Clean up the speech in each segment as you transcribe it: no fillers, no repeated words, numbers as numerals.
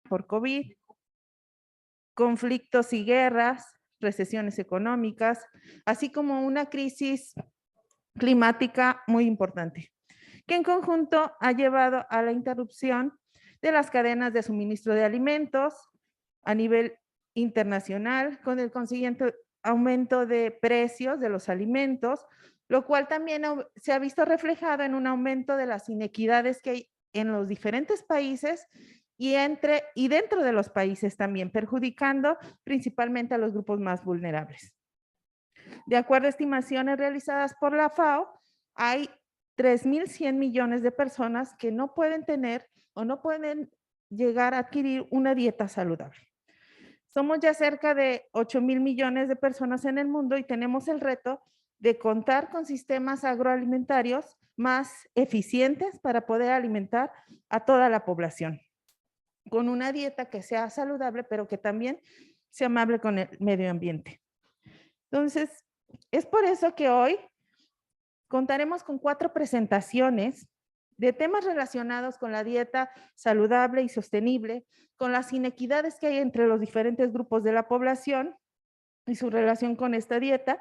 por COVID, conflictos y guerras, recesiones económicas, así como una crisis climática muy importante, que en conjunto ha llevado a la interrupción de las cadenas de suministro de alimentos a nivel internacional, con el consiguiente aumento de precios de los alimentos, lo cual también se ha visto reflejado en un aumento de las inequidades que hay en los diferentes países y dentro de los países también, perjudicando principalmente a los grupos más vulnerables. De acuerdo a estimaciones realizadas por la FAO, hay 3.100 millones de personas que no pueden tener o no pueden llegar a adquirir una dieta saludable. Somos ya cerca de 8.000 millones de personas en el mundo y tenemos el reto de contar con sistemas agroalimentarios más eficientes para poder alimentar a toda la población, con una dieta que sea saludable, pero que también sea amable con el medio ambiente. Entonces, es por eso que hoy contaremos con 4 presentaciones de temas relacionados con la dieta saludable y sostenible, con las inequidades que hay entre los diferentes grupos de la población y su relación con esta dieta,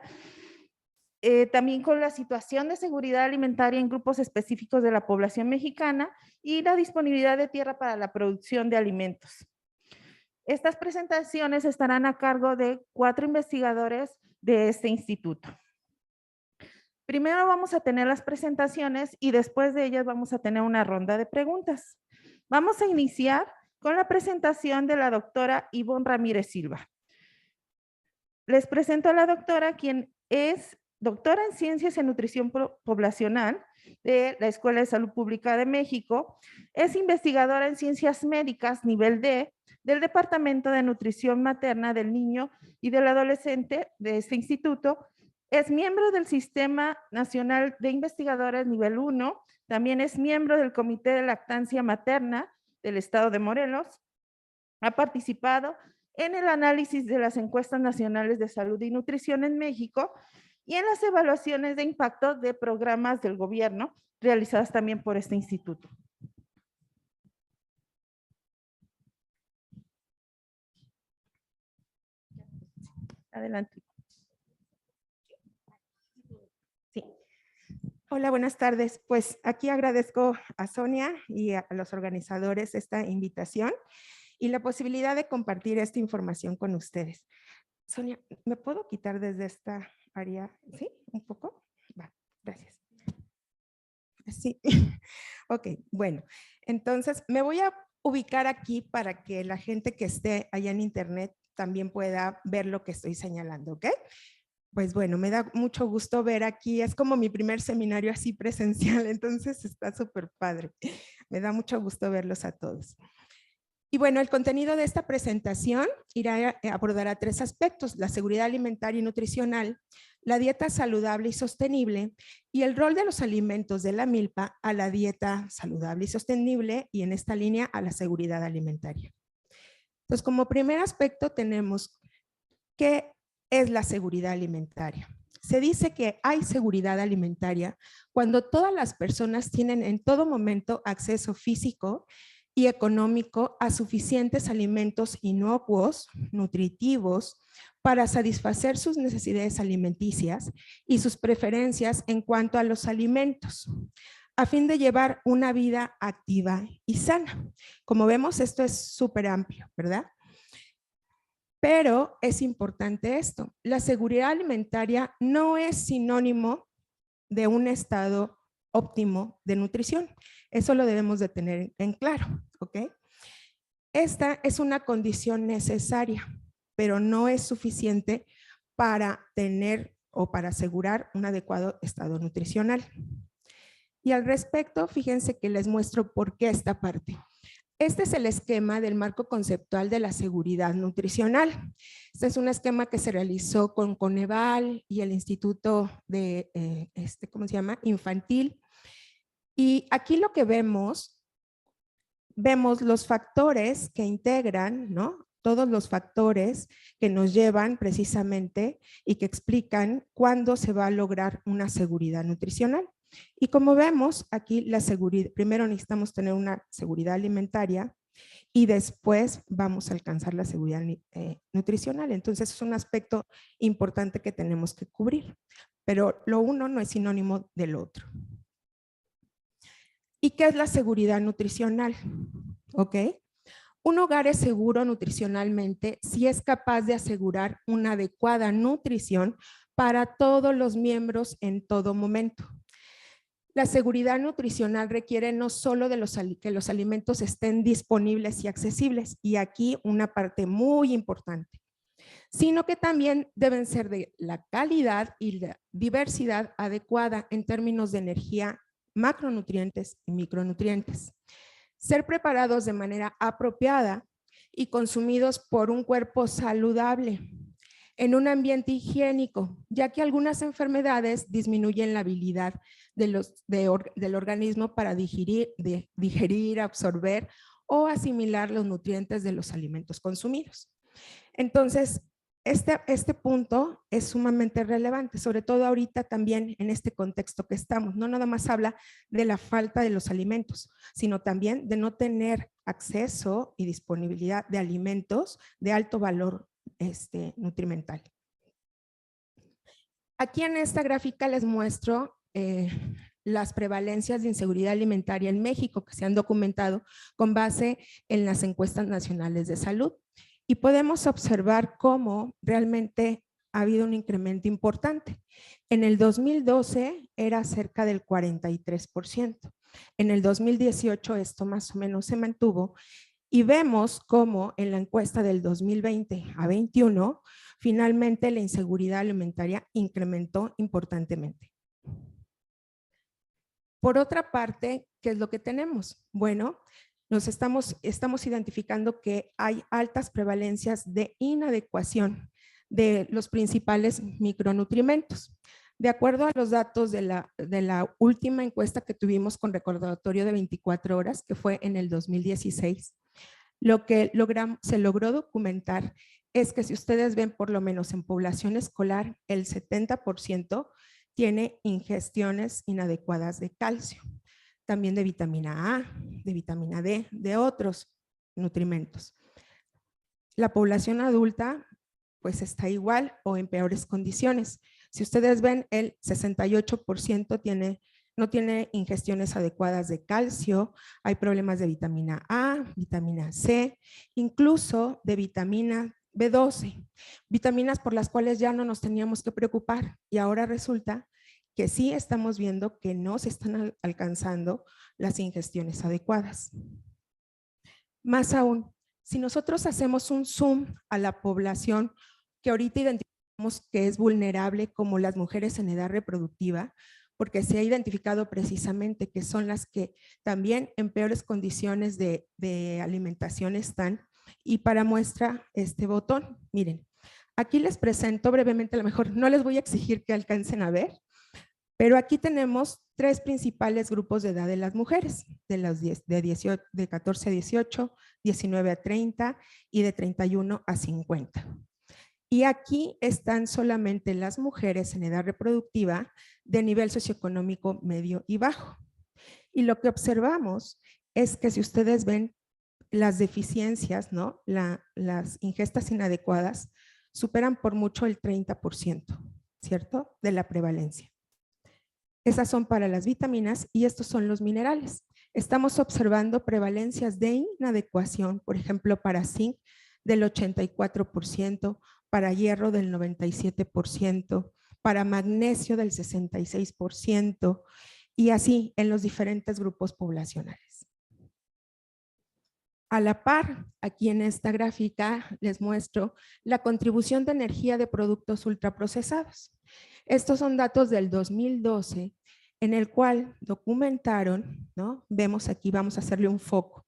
también con la situación de seguridad alimentaria en grupos específicos de la población mexicana y la disponibilidad de tierra para la producción de alimentos. Estas presentaciones estarán a cargo de 4 investigadores de este instituto. Primero vamos a tener las presentaciones y después de ellas vamos a tener una ronda de preguntas. Vamos a iniciar con la presentación de la doctora Ivonne Ramírez Silva. Les presento a la doctora, quien es doctora en Ciencias en Nutrición Poblacional de la Escuela de Salud Pública de México. Es investigadora en Ciencias Médicas nivel D del Departamento de Nutrición Materna del Niño y del Adolescente de este instituto. Es miembro del Sistema Nacional de Investigadores nivel 1, también es miembro del Comité de Lactancia Materna del Estado de Morelos. Ha participado en el análisis de las encuestas nacionales de salud y nutrición en México y en las evaluaciones de impacto de programas del gobierno realizadas también por este instituto. Adelante. Sí. Hola, buenas tardes. Pues aquí agradezco a Sonia y a los organizadores esta invitación y la posibilidad de compartir esta información con ustedes. Sonia, ¿me puedo quitar desde esta área? ¿Sí? ¿Un poco? Va, gracias. Sí. Ok, bueno. Entonces, me voy a ubicar aquí para que la gente que esté allá en internet también pueda ver lo que estoy señalando, ¿ok? Pues bueno, me da mucho gusto ver aquí, es como mi primer seminario así presencial, entonces está súper padre. Me da mucho gusto verlos a todos. Y bueno, el contenido de esta presentación abordará 3 aspectos: la seguridad alimentaria y nutricional, la dieta saludable y sostenible y el rol de los alimentos de la milpa a la dieta saludable y sostenible y en esta línea a la seguridad alimentaria. Entonces, como primer aspecto tenemos ¿qué es la seguridad alimentaria? Se dice que hay seguridad alimentaria cuando todas las personas tienen en todo momento acceso físico y económico a suficientes alimentos inocuos, nutritivos, para satisfacer sus necesidades alimenticias y sus preferencias en cuanto a los alimentos, a fin de llevar una vida activa y sana. Como vemos, esto es súper amplio, ¿verdad? Pero es importante esto, la seguridad alimentaria no es sinónimo de un estado óptimo de nutrición. Eso lo debemos de tener en claro, ¿ok? Esta es una condición necesaria, pero no es suficiente para tener o para asegurar un adecuado estado nutricional. Y al respecto, fíjense que les muestro por qué esta parte. Este es el esquema del marco conceptual de la seguridad nutricional. Este es un esquema que se realizó con Coneval y el Instituto de, ¿cómo se llama? Infantil. Y aquí lo que vemos los factores que integran, ¿no? Todos los factores que nos llevan precisamente y que explican cuándo se va a lograr una seguridad nutricional. Y como vemos aquí, la seguridad, primero necesitamos tener una seguridad alimentaria y después vamos a alcanzar la seguridad nutricional. Entonces es un aspecto importante que tenemos que cubrir, pero lo uno no es sinónimo del otro. ¿Y qué es la seguridad nutricional? ¿Ok? Un hogar es seguro nutricionalmente si es capaz de asegurar una adecuada nutrición para todos los miembros en todo momento. La seguridad nutricional requiere no solo de que los alimentos estén disponibles y accesibles, y aquí una parte muy importante, sino que también deben ser de la calidad y la diversidad adecuada en términos de energía, macronutrientes y micronutrientes. Ser preparados de manera apropiada y consumidos por un cuerpo saludable en un ambiente higiénico, ya que algunas enfermedades disminuyen la habilidad del organismo para digerir, absorber o asimilar los nutrientes de los alimentos consumidos. Entonces, este punto es sumamente relevante, sobre todo ahorita también en este contexto que estamos. No nada más habla de la falta de los alimentos, sino también de no tener acceso y disponibilidad de alimentos de alto valor nutrimental. Aquí en esta gráfica les muestro las prevalencias de inseguridad alimentaria en México que se han documentado con base en las encuestas nacionales de salud. Y podemos observar cómo realmente ha habido un incremento importante. En el 2012 era cerca del 43%. En el 2018 esto más o menos se mantuvo y vemos cómo en la encuesta del 2020 a 21 finalmente la inseguridad alimentaria incrementó importantemente. Por otra parte, ¿qué es lo que tenemos? Bueno, estamos identificando que hay altas prevalencias de inadecuación de los principales micronutrientes. De acuerdo a los datos de la última encuesta que tuvimos con recordatorio de 24 horas, que fue en el 2016, lo que se logró documentar es que si ustedes ven por lo menos en población escolar, el 70% tiene ingestiones inadecuadas de calcio, también de vitamina A, de vitamina D, de otros nutrimentos. La población adulta pues está igual o en peores condiciones. Si ustedes ven, el 68% no tiene ingestiones adecuadas de calcio, hay problemas de vitamina A, vitamina C, incluso de vitamina B12, vitaminas por las cuales ya no nos teníamos que preocupar y ahora resulta que sí estamos viendo que no se están alcanzando las ingestiones adecuadas. Más aún, si nosotros hacemos un zoom a la población que ahorita identificamos que es vulnerable como las mujeres en edad reproductiva, porque se ha identificado precisamente que son las que también en peores condiciones de alimentación están. Y para muestra este botón, miren, aquí les presento brevemente, a lo mejor no les voy a exigir que alcancen a ver, pero aquí tenemos tres principales grupos de edad de las mujeres, de 14 a 18, 19 a 30 y de 31 a 50. Y aquí están solamente las mujeres en edad reproductiva de nivel socioeconómico medio y bajo. Y lo que observamos es que si ustedes ven las deficiencias, ¿no? Las ingestas inadecuadas superan por mucho el 30%, ¿cierto? De la prevalencia. Esas son para las vitaminas y estos son los minerales. Estamos observando prevalencias de inadecuación, por ejemplo, para zinc del 84%, para hierro del 97%, para magnesio del 66% y así en los diferentes grupos poblacionales. A la par, aquí en esta gráfica les muestro la contribución de energía de productos ultraprocesados. Estos son datos del 2012 en el cual documentaron, ¿no? Vemos aquí, vamos a hacerle un foco.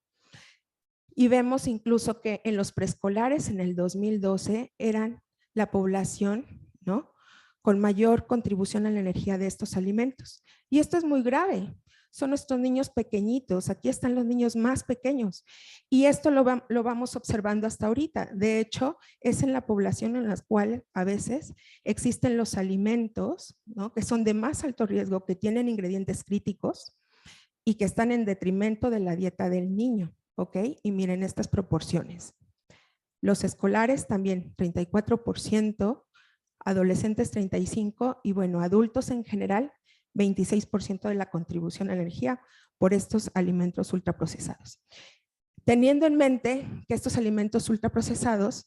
Y vemos incluso que en los preescolares en el 2012 eran la población, ¿no? Con mayor contribución a la energía de estos alimentos. Y esto es muy grave. Son estos niños pequeñitos, aquí están los niños más pequeños y esto lo vamos observando hasta ahorita. De hecho, es en la población en la cual a veces existen los alimentos, ¿no? Que son de más alto riesgo, que tienen ingredientes críticos y que están en detrimento de la dieta del niño, ¿ok? Y miren estas proporciones. Los escolares también 34%, adolescentes 35% y bueno, adultos en general 26% de la contribución a la energía por estos alimentos ultraprocesados. Teniendo en mente que estos alimentos ultraprocesados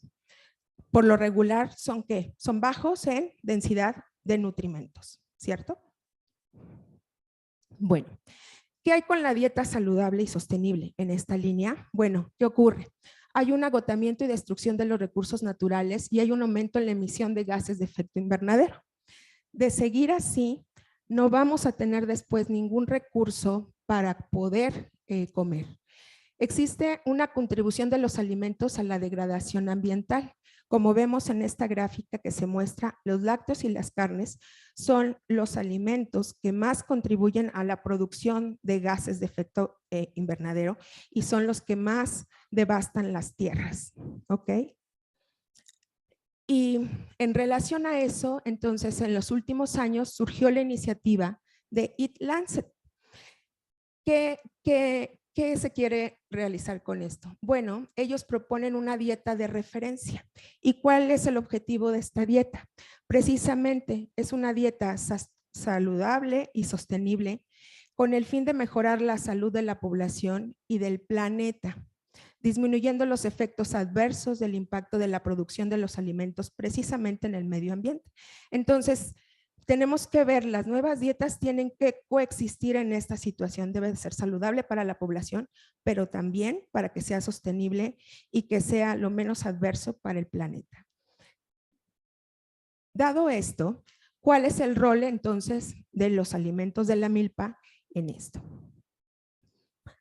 por lo regular son ¿qué? Son bajos en densidad de nutrimentos, ¿cierto? Bueno, ¿qué hay con la dieta saludable y sostenible en esta línea? Bueno, ¿qué ocurre? Hay un agotamiento y destrucción de los recursos naturales y hay un aumento en la emisión de gases de efecto invernadero. De seguir así, no vamos a tener después ningún recurso para poder comer. Existe una contribución de los alimentos a la degradación ambiental. Como vemos en esta gráfica que se muestra, los lácteos y las carnes son los alimentos que más contribuyen a la producción de gases de efecto invernadero y son los que más devastan las tierras, ¿ok? Y en relación a eso, entonces, en los últimos años surgió la iniciativa de Eat Lancet. ¿Qué se quiere realizar con esto? Bueno, ellos proponen una dieta de referencia. ¿Y cuál es el objetivo de esta dieta? Precisamente es una dieta saludable y sostenible con el fin de mejorar la salud de la población y del planeta, disminuyendo los efectos adversos del impacto de la producción de los alimentos precisamente en el medio ambiente. Entonces, tenemos que ver, las nuevas dietas tienen que coexistir en esta situación, debe ser saludable para la población, pero también para que sea sostenible y que sea lo menos adverso para el planeta. Dado esto, ¿cuál es el rol entonces de los alimentos de la milpa en esto?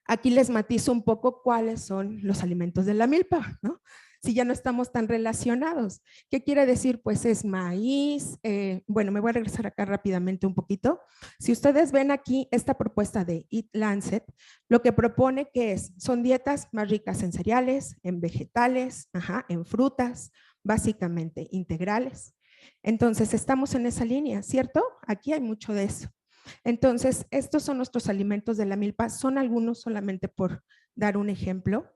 Aquí les matizo un poco cuáles son los alimentos de la milpa, ¿no? Si ya no estamos tan relacionados. ¿Qué quiere decir? Pues es maíz. Bueno, me voy a regresar acá rápidamente un poquito. Si ustedes ven aquí esta propuesta de Eat Lancet, lo que propone que son dietas más ricas en cereales, en vegetales, en frutas, básicamente integrales. Entonces, estamos en esa línea, ¿cierto? Aquí hay mucho de eso. Entonces, estos son nuestros alimentos de la milpa, son algunos solamente por dar un ejemplo.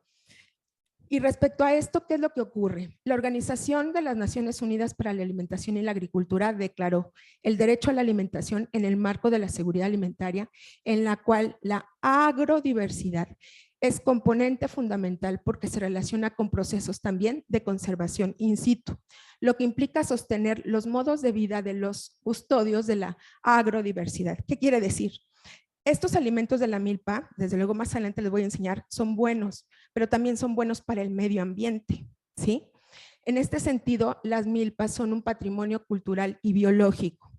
Y respecto a esto, ¿qué es lo que ocurre? La Organización de las Naciones Unidas para la Alimentación y la Agricultura declaró el derecho a la alimentación en el marco de la seguridad alimentaria, en la cual la agrodiversidad es componente fundamental porque se relaciona con procesos también de conservación in situ, lo que implica sostener los modos de vida de los custodios de la agrodiversidad. ¿Qué quiere decir? Estos alimentos de la milpa, desde luego más adelante les voy a enseñar, son buenos, pero también son buenos para el medio ambiente, ¿sí? En este sentido, las milpas son un patrimonio cultural y biológico,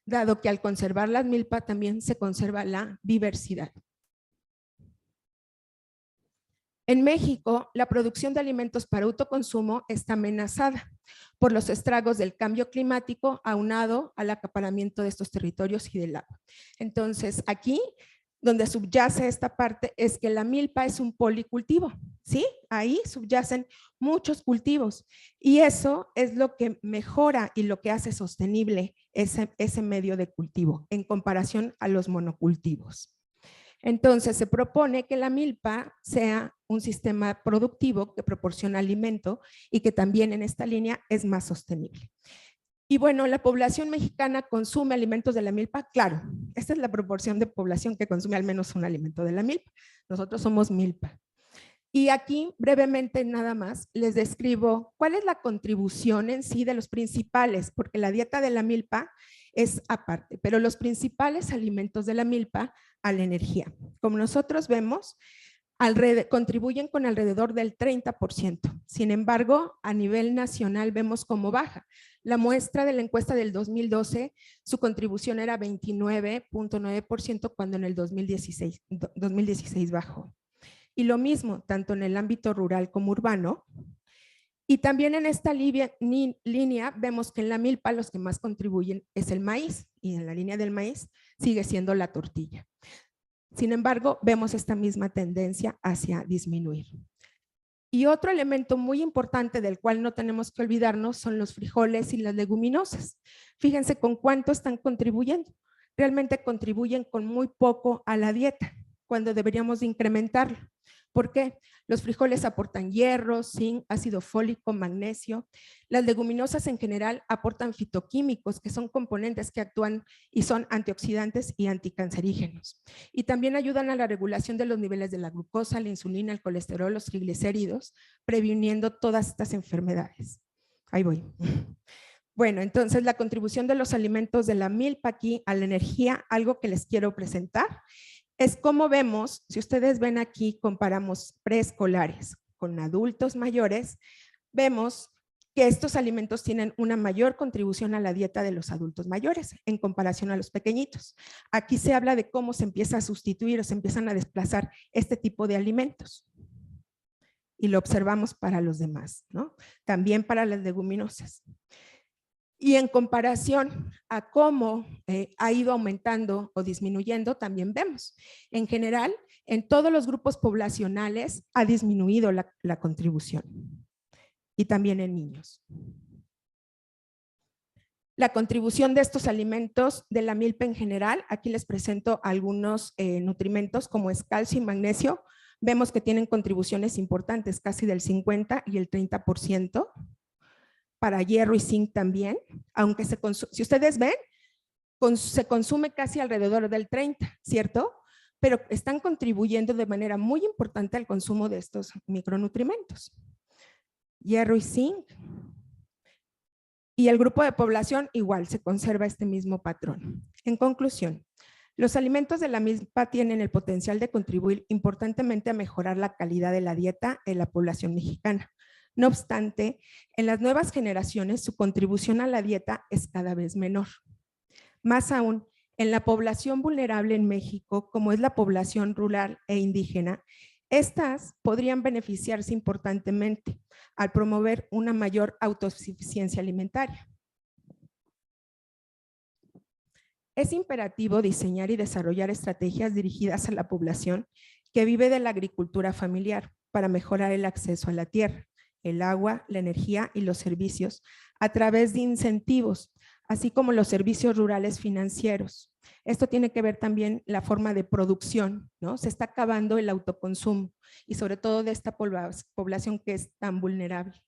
dado que al conservar las milpas también se conserva la diversidad. En México, la producción de alimentos para autoconsumo está amenazada por los estragos del cambio climático aunado al acaparamiento de estos territorios y del agua. Entonces, aquí donde subyace esta parte es que la milpa es un policultivo, ¿sí? Ahí subyacen muchos cultivos y eso es lo que mejora y lo que hace sostenible ese medio de cultivo en comparación a los monocultivos. Entonces, se propone que la milpa sea un sistema productivo que proporciona alimento y que también en esta línea es más sostenible. Y bueno, la población mexicana consume alimentos de la milpa, claro, esta es la proporción de población que consume al menos un alimento de la milpa. Nosotros somos milpa. Y aquí brevemente nada más les describo cuál es la contribución en sí de los principales, porque la dieta de la milpa es aparte, pero los principales alimentos de la milpa a la energía. Como nosotros vemos, contribuyen con alrededor del 30%. Sin embargo, a nivel nacional vemos cómo baja. La muestra de la encuesta del 2012, su contribución era 29.9% cuando en el 2016 bajó. Y lo mismo, tanto en el ámbito rural como urbano. Y también en esta línea vemos que en la milpa los que más contribuyen es el maíz y en la línea del maíz sigue siendo la tortilla. Sin embargo, vemos esta misma tendencia hacia disminuir. Y otro elemento muy importante del cual no tenemos que olvidarnos son los frijoles y las leguminosas. Fíjense con cuánto están contribuyendo. Realmente contribuyen con muy poco a la dieta, cuando deberíamos de incrementarlo. ¿Por qué? Los frijoles aportan hierro, zinc, ácido fólico, magnesio. Las leguminosas en general aportan fitoquímicos, que son componentes que actúan y son antioxidantes y anticancerígenos. Y también ayudan a la regulación de los niveles de la glucosa, la insulina, el colesterol, los triglicéridos, previniendo todas estas enfermedades. Ahí voy. Bueno, entonces la contribución de los alimentos de la milpa aquí a la energía, algo que les quiero presentar, es como vemos, si ustedes ven aquí, comparamos preescolares con adultos mayores, vemos que estos alimentos tienen una mayor contribución a la dieta de los adultos mayores en comparación a los pequeñitos. Aquí se habla de cómo se empieza a sustituir o se empiezan a desplazar este tipo de alimentos. Y lo observamos para los demás, ¿no? También para las leguminosas. Y en comparación a cómo ha ido aumentando o disminuyendo, también vemos. En general, en todos los grupos poblacionales ha disminuido la contribución. Y también en niños. La contribución de estos alimentos de la milpa en general, aquí les presento algunos nutrimentos como es calcio y magnesio. Vemos que tienen contribuciones importantes, casi del 50 y el 30%. Para hierro y zinc también, aunque si ustedes ven, se consume casi alrededor del 30, ¿cierto? Pero están contribuyendo de manera muy importante al consumo de estos micronutrimentos. Hierro y zinc. Y el grupo de población igual se conserva este mismo patrón. En conclusión, los alimentos de la milpa tienen el potencial de contribuir importantemente a mejorar la calidad de la dieta de la población mexicana. No obstante, en las nuevas generaciones su contribución a la dieta es cada vez menor. Más aún, en la población vulnerable en México, como es la población rural e indígena, estas podrían beneficiarse importantemente al promover una mayor autosuficiencia alimentaria. Es imperativo diseñar y desarrollar estrategias dirigidas a la población que vive de la agricultura familiar para mejorar el acceso a la tierra, el agua, la energía y los servicios a través de incentivos, así como los servicios rurales financieros. Esto tiene que ver también la forma de producción, ¿no? Se está acabando el autoconsumo y sobre todo de esta población que es tan vulnerable.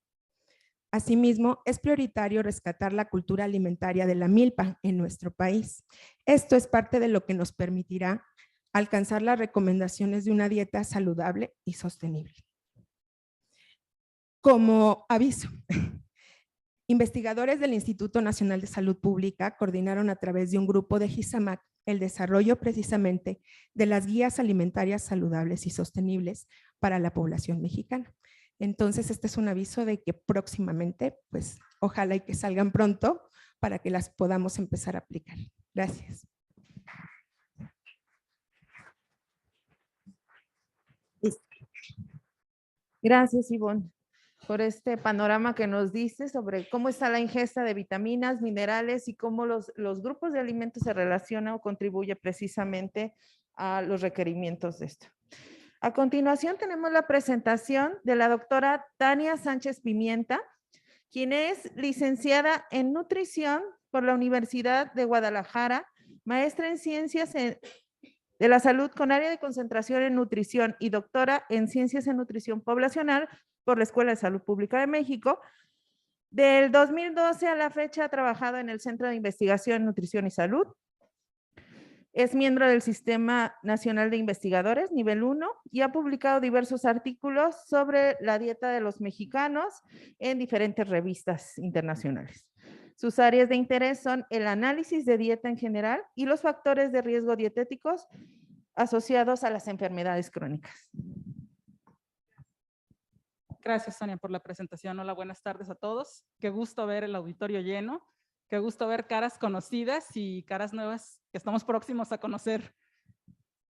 Asimismo, es prioritario rescatar la cultura alimentaria de la milpa en nuestro país. Esto es parte de lo que nos permitirá alcanzar las recomendaciones de una dieta saludable y sostenible. Como aviso, investigadores del Instituto Nacional de Salud Pública coordinaron a través de un grupo de GISAMAC el desarrollo precisamente de las guías alimentarias saludables y sostenibles para la población mexicana. Entonces, este es un aviso de que próximamente, pues, ojalá y que salgan pronto para que las podamos empezar a aplicar. Gracias. Gracias, Ivonne, por este panorama que nos diste sobre cómo está la ingesta de vitaminas, minerales y cómo los grupos de alimentos se relacionan o contribuyen precisamente a los requerimientos de esto. A continuación tenemos la presentación de la doctora Tania Sánchez Pimienta, quien es licenciada en nutrición por la Universidad de Guadalajara, maestra en ciencias de la salud con área de concentración en nutrición y doctora en ciencias en nutrición poblacional por la Escuela de Salud Pública de México. Del 2012 a la fecha ha trabajado en el Centro de Investigación en Nutrición y Salud. Es miembro del Sistema Nacional de Investigadores, nivel 1, y ha publicado diversos artículos sobre la dieta de los mexicanos en diferentes revistas internacionales. Sus áreas de interés son el análisis de dieta en general y los factores de riesgo dietéticos asociados a las enfermedades crónicas. Gracias, Sonia, por la presentación. Hola, buenas tardes a todos. Qué gusto ver el auditorio lleno. Qué gusto ver caras conocidas y caras nuevas que estamos próximos a conocer.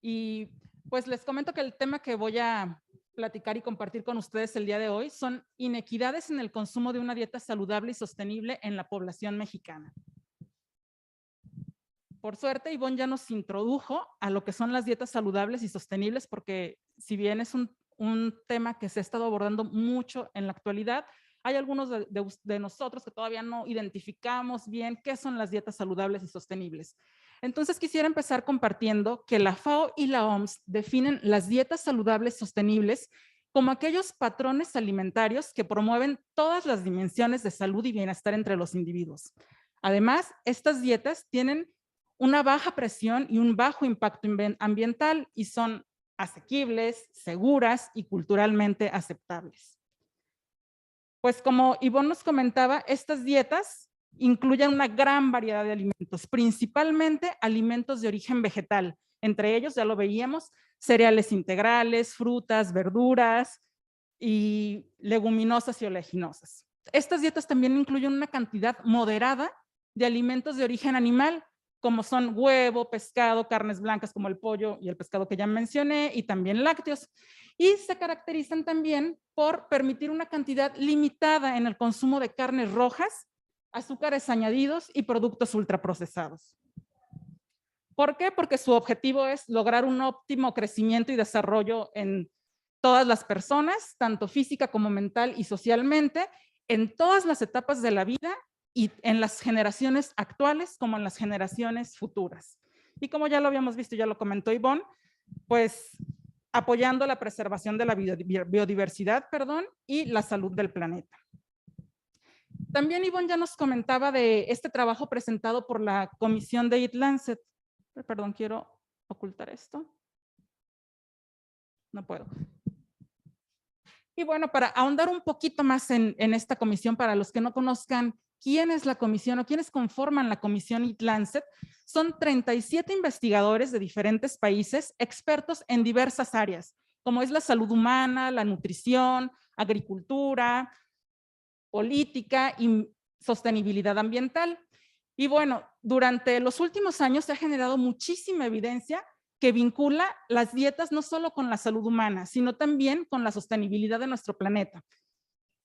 Y pues les comento que el tema que voy a platicar y compartir con ustedes el día de hoy son inequidades en el consumo de una dieta saludable y sostenible en la población mexicana. Por suerte, Ivonne ya nos introdujo a lo que son las dietas saludables y sostenibles, porque si bien es un tema que se ha estado abordando mucho en la actualidad, hay algunos de nosotros que todavía no identificamos bien qué son las dietas saludables y sostenibles. Entonces quisiera empezar compartiendo que la FAO y la OMS definen las dietas saludables sostenibles como aquellos patrones alimentarios que promueven todas las dimensiones de salud y bienestar entre los individuos. Además, estas dietas tienen una baja presión y un bajo impacto ambiental y son asequibles, seguras y culturalmente aceptables. Pues como Ivonne nos comentaba, estas dietas incluyen una gran variedad de alimentos, principalmente alimentos de origen vegetal. Entre ellos, ya lo veíamos, cereales integrales, frutas, verduras y leguminosas y oleaginosas. Estas dietas también incluyen una cantidad moderada de alimentos de origen animal, como son huevo, pescado, carnes blancas como el pollo y el pescado que ya mencioné, y también lácteos. Y se caracterizan también por permitir una cantidad limitada en el consumo de carnes rojas, azúcares añadidos y productos ultraprocesados. ¿Por qué? Porque su objetivo es lograr un óptimo crecimiento y desarrollo en todas las personas, tanto física como mental y socialmente, en todas las etapas de la vida y en las generaciones actuales como en las generaciones futuras. Y como ya lo habíamos visto, ya lo comentó Ivonne, pues apoyando la preservación de la biodiversidad, y la salud del planeta. También Ivonne ya nos comentaba de este trabajo presentado por la comisión de Eat Lancet. Perdón, quiero ocultar esto. No puedo. Y bueno, para ahondar un poquito más en esta comisión, para los que no conozcan quién es la comisión o quiénes conforman la comisión Eat Lancet, son 37 investigadores de diferentes países, expertos en diversas áreas, como es la salud humana, la nutrición, agricultura, política y sostenibilidad ambiental. Y bueno, durante los últimos años se ha generado muchísima evidencia que vincula las dietas no solo con la salud humana, sino también con la sostenibilidad de nuestro planeta.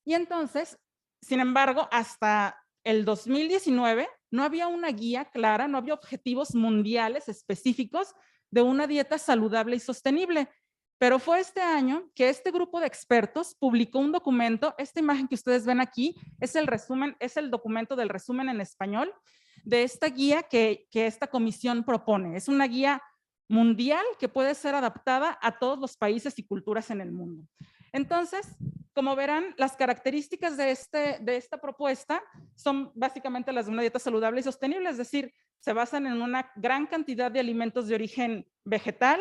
Y entonces, sin embargo, hasta el 2019 no había una guía clara, no había objetivos mundiales específicos de una dieta saludable y sostenible. Pero fue este año que este grupo de expertos publicó un documento. Esta imagen que ustedes ven aquí es el resumen, es el documento del resumen en español de esta guía que esta comisión propone. Es una guía mundial que puede ser adaptada a todos los países y culturas en el mundo. Entonces, como verán, las características de esta propuesta son básicamente las de una dieta saludable y sostenible, es decir, se basan en una gran cantidad de alimentos de origen vegetal,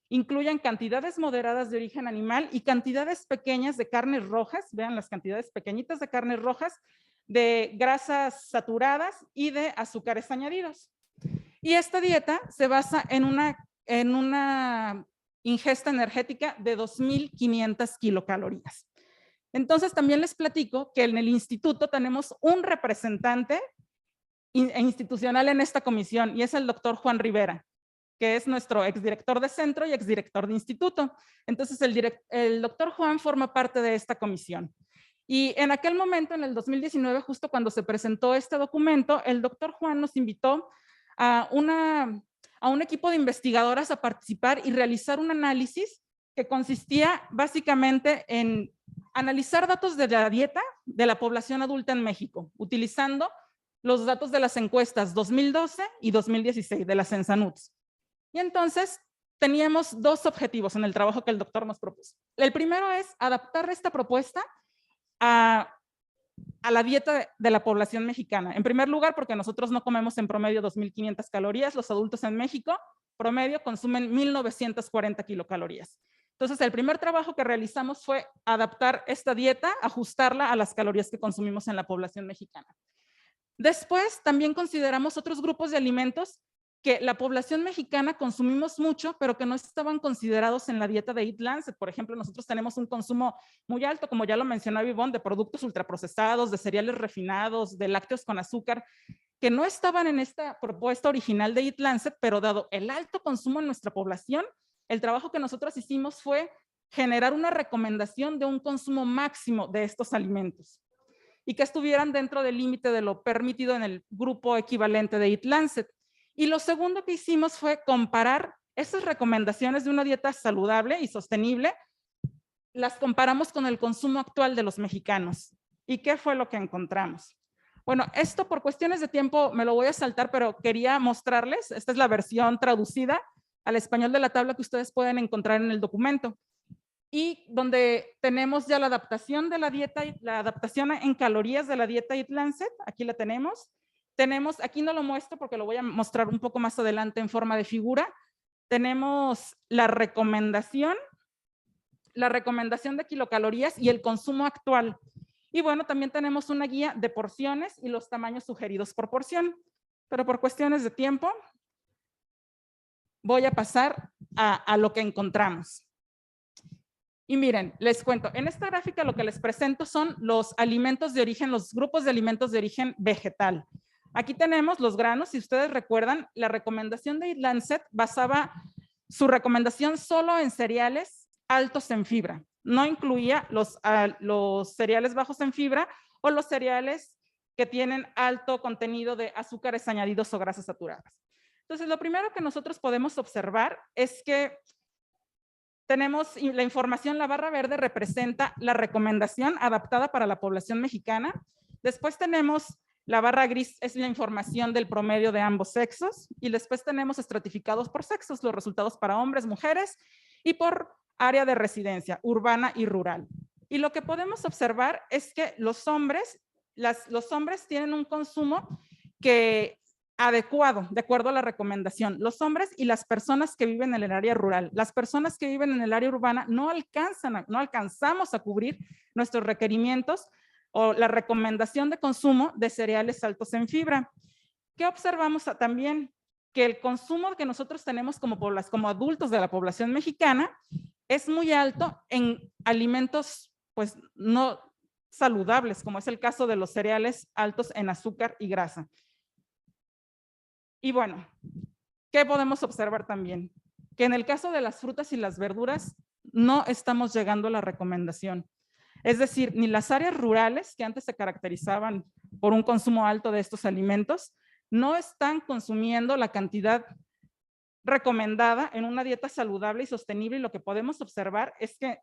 incluyen cantidades moderadas de origen animal y cantidades pequeñas de carnes rojas, vean las cantidades pequeñitas de carnes rojas, de grasas saturadas y de azúcares añadidos. Y esta dieta se basa en una ingesta energética de 2.500 kilocalorías. Entonces también les platico que en el instituto tenemos un representante institucional en esta comisión y es el doctor Juan Rivera, que es nuestro exdirector de centro y exdirector de instituto. Entonces el doctor Juan forma parte de esta comisión. Y en aquel momento, en el 2019, justo cuando se presentó este documento, el doctor Juan nos invitó a un equipo de investigadoras a participar y realizar un análisis que consistía básicamente en analizar datos de la dieta de la población adulta en México, utilizando los datos de las encuestas 2012 y 2016 de la Censanuts. Y entonces teníamos dos objetivos en el trabajo que el doctor nos propuso. El primero es adaptar esta propuesta a la dieta de la población mexicana. En primer lugar, porque nosotros no comemos en promedio 2.500 calorías, los adultos en México promedio consumen 1.940 kilocalorías. Entonces, el primer trabajo que realizamos fue adaptar esta dieta, ajustarla a las calorías que consumimos en la población mexicana. Después, también consideramos otros grupos de alimentos que la población mexicana consumimos mucho, pero que no estaban considerados en la dieta de Eat Lancet. Por ejemplo, nosotros tenemos un consumo muy alto, como ya lo mencionaba Ivonne, de productos ultraprocesados, de cereales refinados, de lácteos con azúcar, que no estaban en esta propuesta original de Eat Lancet, pero dado el alto consumo en nuestra población, el trabajo que nosotros hicimos fue generar una recomendación de un consumo máximo de estos alimentos y que estuvieran dentro del límite de lo permitido en el grupo equivalente de Eat Lancet. Y lo segundo que hicimos fue comparar esas recomendaciones de una dieta saludable y sostenible, las comparamos con el consumo actual de los mexicanos. ¿Y qué fue lo que encontramos? Bueno, esto por cuestiones de tiempo me lo voy a saltar, pero quería mostrarles, esta es la versión traducida al español de la tabla que ustedes pueden encontrar en el documento. Y donde tenemos ya la adaptación de la dieta, la adaptación en calorías de la dieta Eat Lancet, aquí la tenemos. Tenemos, aquí no lo muestro porque lo voy a mostrar un poco más adelante en forma de figura. Tenemos la recomendación de kilocalorías y el consumo actual. Y bueno, también tenemos una guía de porciones y los tamaños sugeridos por porción. Pero por cuestiones de tiempo, voy a pasar a lo que encontramos. Y miren, les cuento, en esta gráfica lo que les presento son los alimentos de origen, los grupos de alimentos de origen vegetal. Aquí tenemos los granos, si ustedes recuerdan, la recomendación de Eat Lancet basaba su recomendación solo en cereales altos en fibra. No incluía los cereales bajos en fibra o los cereales que tienen alto contenido de azúcares añadidos o grasas saturadas. Entonces, lo primero que nosotros podemos observar es que tenemos la información, la barra verde representa la recomendación adaptada para la población mexicana. Después tenemos la barra gris, es la información del promedio de ambos sexos. Y después tenemos estratificados por sexos, los resultados para hombres, mujeres y por área de residencia, urbana y rural. Y lo que podemos observar es que los hombres tienen un consumo adecuado, de acuerdo a la recomendación. Los hombres y las personas que viven en el área rural. Las personas que viven en el área urbana no alcanzamos a cubrir nuestros requerimientos o la recomendación de consumo de cereales altos en fibra. ¿Qué observamos también? Que el consumo que nosotros tenemos como adultos de la población mexicana es muy alto en alimentos pues no saludables, como es el caso de los cereales altos en azúcar y grasa. Y bueno, ¿qué podemos observar también? Que en el caso de las frutas y las verduras no estamos llegando a la recomendación. Es decir, ni las áreas rurales, que antes se caracterizaban por un consumo alto de estos alimentos, no están consumiendo la cantidad recomendada en una dieta saludable y sostenible. Y lo que podemos observar es que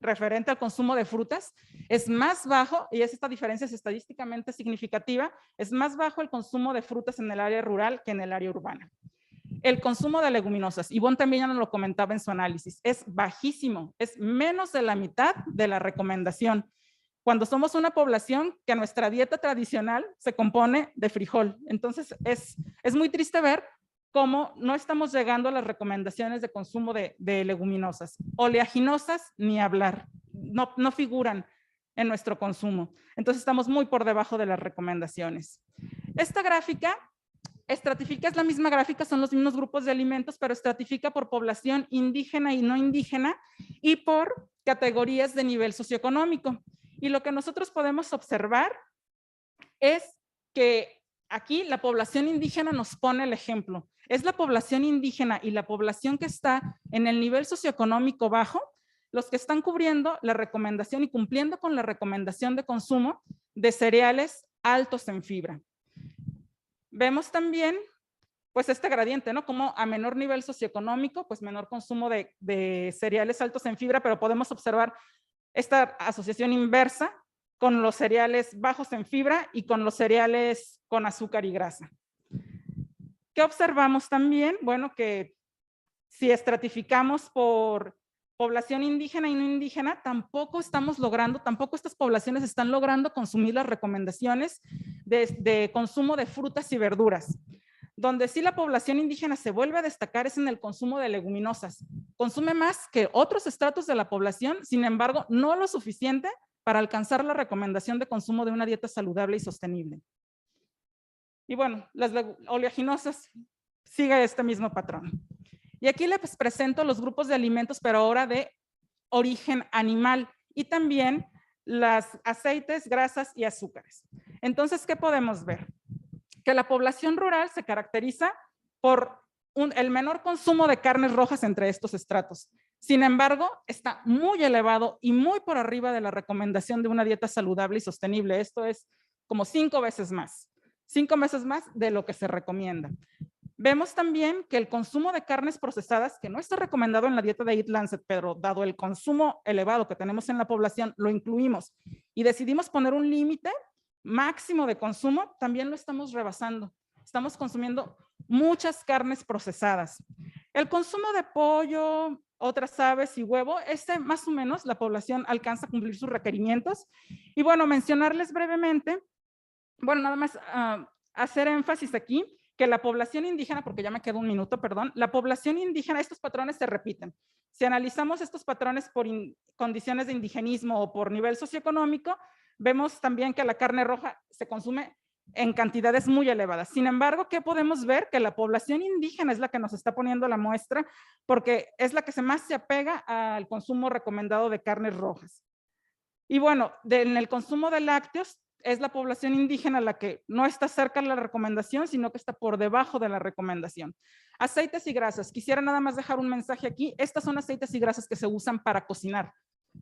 referente al consumo de frutas es más bajo, y esta diferencia es estadísticamente significativa, es más bajo el consumo de frutas en el área rural que en el área urbana. El consumo de leguminosas, Ivonne también ya nos lo comentaba en su análisis, es bajísimo, es menos de la mitad de la recomendación, cuando somos una población que nuestra dieta tradicional se compone de frijol. Entonces es muy triste ver cómo no estamos llegando a las recomendaciones de consumo de leguminosas. Oleaginosas, ni hablar, no figuran en nuestro consumo. Entonces estamos muy por debajo de las recomendaciones. Esta gráfica estratifica, es la misma gráfica, son los mismos grupos de alimentos, pero estratifica por población indígena y no indígena y por categorías de nivel socioeconómico. Y lo que nosotros podemos observar es que aquí la población indígena nos pone el ejemplo. Es la población indígena y la población que está en el nivel socioeconómico bajo los que están cubriendo la recomendación y cumpliendo con la recomendación de consumo de cereales altos en fibra. Vemos también pues este gradiente, ¿no? Como a menor nivel socioeconómico, pues menor consumo de cereales altos en fibra, pero podemos observar esta asociación inversa con los cereales bajos en fibra y con los cereales con azúcar y grasa. ¿Qué observamos también? Bueno, que si estratificamos por población indígena y no indígena, tampoco estas poblaciones están logrando consumir las recomendaciones de consumo de frutas y verduras. Donde sí la población indígena se vuelve a destacar es en el consumo de leguminosas. Consume más que otros estratos de la población, sin embargo, no lo suficiente para alcanzar la recomendación de consumo de una dieta saludable y sostenible. Y bueno, las oleaginosas sigue este mismo patrón. Y aquí les presento los grupos de alimentos, pero ahora de origen animal y también los aceites, grasas y azúcares. Entonces, ¿qué podemos ver? Que la población rural se caracteriza por el menor consumo de carnes rojas entre estos estratos. Sin embargo, está muy elevado y muy por arriba de la recomendación de una dieta saludable y sostenible. Esto es como 5 veces más de lo que se recomienda. Vemos también que el consumo de carnes procesadas, que no está recomendado en la dieta de Eat Lancet, pero dado el consumo elevado que tenemos en la población, lo incluimos y decidimos poner un límite máximo de consumo, también lo estamos rebasando. Estamos consumiendo muchas carnes procesadas. El consumo de pollo, otras aves y huevo, más o menos la población alcanza a cumplir sus requerimientos. Y bueno, mencionarles brevemente, bueno, nada más hacer énfasis aquí, que la población indígena, porque ya me queda un minuto, perdón, la población indígena, estos patrones se repiten. Si analizamos estos patrones por condiciones de indigenismo o por nivel socioeconómico, vemos también que la carne roja se consume en cantidades muy elevadas. Sin embargo, ¿qué podemos ver? Que la población indígena es la que nos está poniendo la muestra, porque es la que más se apega al consumo recomendado de carnes rojas. Y bueno, en el consumo de lácteos, es la población indígena la que no está cerca de la recomendación, sino que está por debajo de la recomendación. Aceites y grasas. Quisiera nada más dejar un mensaje aquí. Estas son aceites y grasas que se usan para cocinar.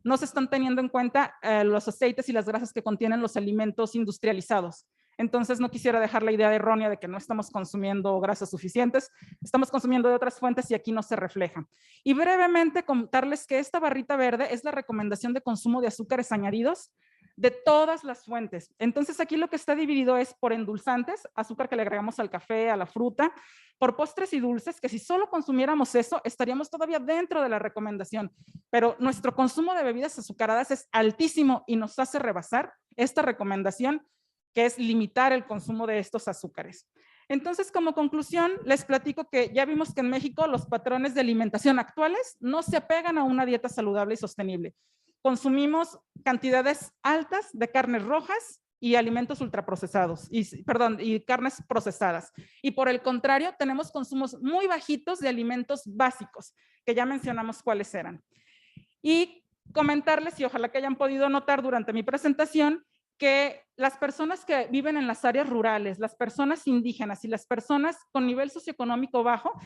No se están teniendo en cuenta los aceites y las grasas que contienen los alimentos industrializados. Entonces no quisiera dejar la idea errónea de que no estamos consumiendo grasas suficientes. Estamos consumiendo de otras fuentes y aquí no se refleja. Y brevemente contarles que esta barrita verde es la recomendación de consumo de azúcares añadidos de todas las fuentes. Entonces aquí lo que está dividido es por endulzantes, azúcar que le agregamos al café, a la fruta, por postres y dulces, que si solo consumiéramos eso, estaríamos todavía dentro de la recomendación. Pero nuestro consumo de bebidas azucaradas es altísimo y nos hace rebasar esta recomendación, que es limitar el consumo de estos azúcares. Entonces, como conclusión, les platico que ya vimos que en México los patrones de alimentación actuales no se apegan a una dieta saludable y sostenible. Consumimos cantidades altas de carnes rojas y alimentos ultraprocesados, y carnes procesadas. Y por el contrario, tenemos consumos muy bajitos de alimentos básicos, que ya mencionamos cuáles eran. Y comentarles, y ojalá que hayan podido notar durante mi presentación, que las personas que viven en las áreas rurales, las personas indígenas y las personas con nivel socioeconómico bajo,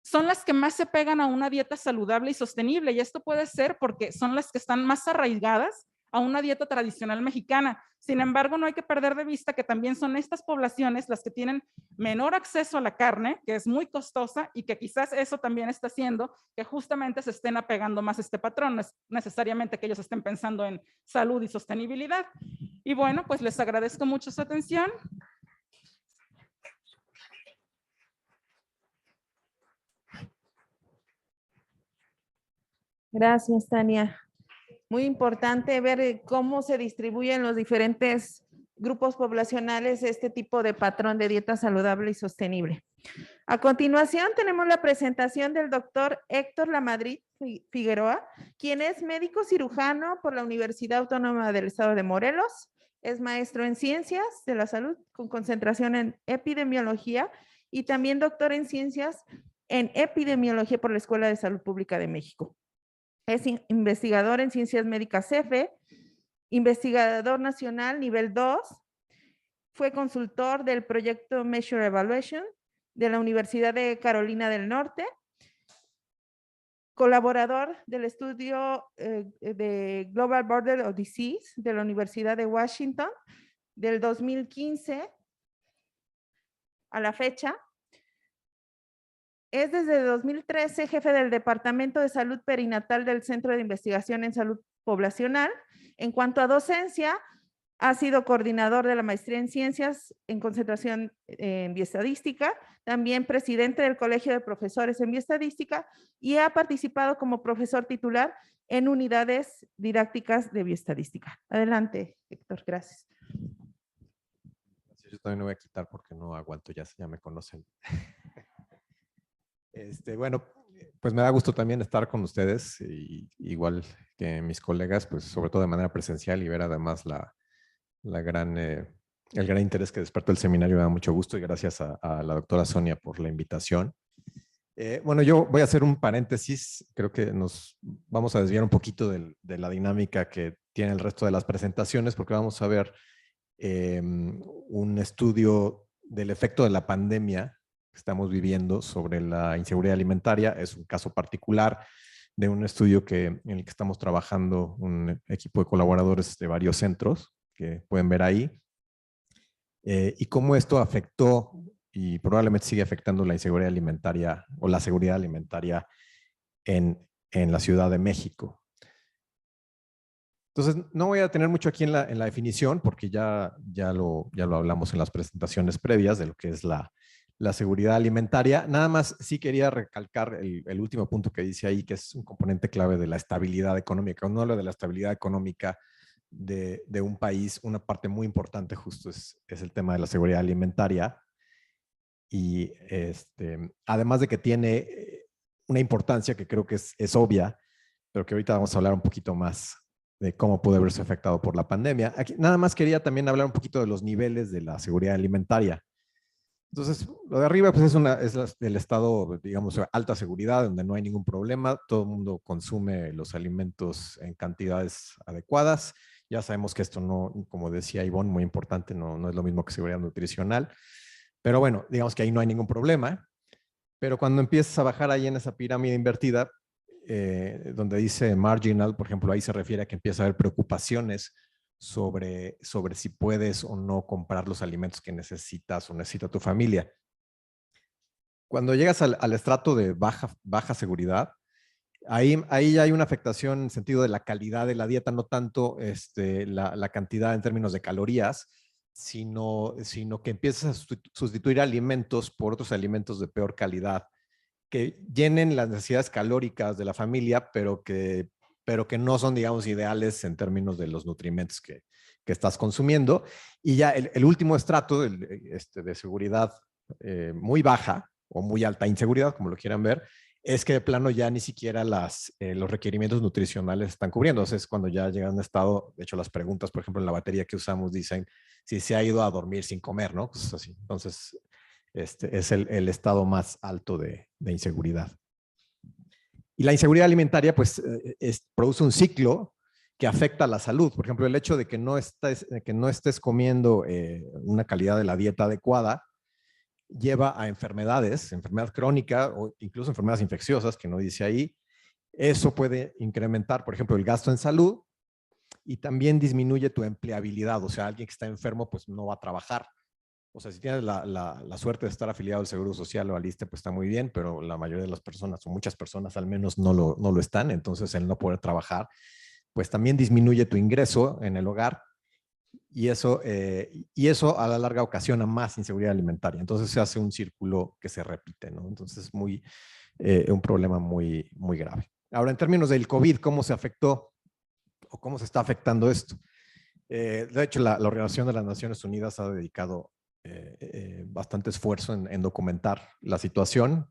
son las que más se pegan a una dieta saludable y sostenible, y esto puede ser porque son las que están más arraigadas a una dieta tradicional mexicana. Sin embargo, no hay que perder de vista que también son estas poblaciones las que tienen menor acceso a la carne, que es muy costosa, y que quizás eso también está haciendo que justamente se estén apegando más a este patrón. No es necesariamente que ellos estén pensando en salud y sostenibilidad. Y bueno, pues les agradezco mucho su atención. Gracias, Tania. Muy importante ver cómo se distribuyen los diferentes grupos poblacionales este tipo de patrón de dieta saludable y sostenible. A continuación tenemos la presentación del doctor Héctor Lamadrid Figueroa, quien es médico cirujano por la Universidad Autónoma del Estado de Morelos, es maestro en ciencias de la salud con concentración en epidemiología y también doctor en ciencias en epidemiología por la Escuela de Salud Pública de México. Es investigador en ciencias médicas CFE, investigador nacional nivel 2, fue consultor del proyecto Measure Evaluation de la Universidad de Carolina del Norte, colaborador del estudio de Global Burden of Disease de la Universidad de Washington del 2015 a la fecha. Es desde 2013 jefe del Departamento de Salud Perinatal del Centro de Investigación en Salud Poblacional. En cuanto a docencia, ha sido coordinador de la maestría en ciencias en concentración en bioestadística, también presidente del Colegio de Profesores en Bioestadística y ha participado como profesor titular en unidades didácticas de bioestadística. Adelante, Héctor, gracias. Yo también me voy a quitar porque no aguanto, ya me conocen. Bueno, pues me da gusto también estar con ustedes, igual que mis colegas, pues sobre todo de manera presencial y ver además el gran interés que despertó el seminario. Me da mucho gusto y gracias a la doctora Sonia por la invitación. Bueno, yo voy a hacer un paréntesis, creo que nos vamos a desviar un poquito de la dinámica que tiene el resto de las presentaciones, porque vamos a ver un estudio del efecto de la pandemia que estamos viviendo sobre la inseguridad alimentaria. Es un caso particular de un estudio en el que estamos trabajando un equipo de colaboradores de varios centros que pueden ver ahí, y cómo esto afectó y probablemente sigue afectando la inseguridad alimentaria o la seguridad alimentaria en la Ciudad de México. Entonces, no voy a tener mucho aquí en la definición porque ya lo hablamos en las presentaciones previas de lo que es la seguridad alimentaria. Nada más sí quería recalcar el último punto que dice ahí, que es un componente clave de la estabilidad económica. Cuando hablo de la estabilidad económica de un país, una parte muy importante justo es el tema de la seguridad alimentaria. Y además de que tiene una importancia que creo que es obvia, pero que ahorita vamos a hablar un poquito más de cómo puede verse afectado por la pandemia. Aquí, nada más quería también hablar un poquito de los niveles de la seguridad alimentaria. Entonces, lo de arriba pues es el estado, digamos, alta seguridad, donde no hay ningún problema, todo el mundo consume los alimentos en cantidades adecuadas. Ya sabemos que esto no, como decía Ivonne, muy importante, no es lo mismo que seguridad nutricional. Pero bueno, digamos que ahí no hay ningún problema. Pero cuando empiezas a bajar ahí en esa pirámide invertida, donde dice marginal, por ejemplo, ahí se refiere a que empieza a haber preocupaciones sobre si puedes o no comprar los alimentos que necesitas o necesita tu familia. Cuando llegas al estrato de baja seguridad, ahí hay una afectación en el sentido de la calidad de la dieta, no tanto la cantidad en términos de calorías, sino que empiezas a sustituir alimentos por otros alimentos de peor calidad, que llenen las necesidades calóricas de la familia, pero que no son, digamos, ideales en términos de los nutrimentos que estás consumiendo. Y ya el último estrato de seguridad muy baja o muy alta inseguridad, como lo quieran ver, es que de plano ya ni siquiera los requerimientos nutricionales están cubriendo. Entonces, cuando ya llega a un estado, de hecho, las preguntas, por ejemplo, en la batería que usamos dicen si se ha ido a dormir sin comer, ¿no? Cosas así. Entonces, es el estado más alto de inseguridad. Y la inseguridad alimentaria, pues, produce un ciclo que afecta a la salud. Por ejemplo, el hecho de que no estés comiendo una calidad de la dieta adecuada lleva a enfermedad crónica o incluso enfermedades infecciosas, que no dice ahí. Eso puede incrementar, por ejemplo, el gasto en salud y también disminuye tu empleabilidad. O sea, alguien que está enfermo, pues no va a trabajar. O sea, si tienes la suerte de estar afiliado al Seguro Social o al ISSSTE, pues está muy bien, pero la mayoría de las personas, o muchas personas al menos, no lo están. Entonces, el no poder trabajar, pues también disminuye tu ingreso en el hogar y eso a la larga ocasiona más inseguridad alimentaria. Entonces, se hace un círculo que se repite, ¿no? Entonces, es un problema muy, muy grave. Ahora, en términos del COVID, ¿cómo se afectó o cómo se está afectando esto? De hecho, la Organización de las Naciones Unidas ha dedicado bastante esfuerzo en documentar la situación.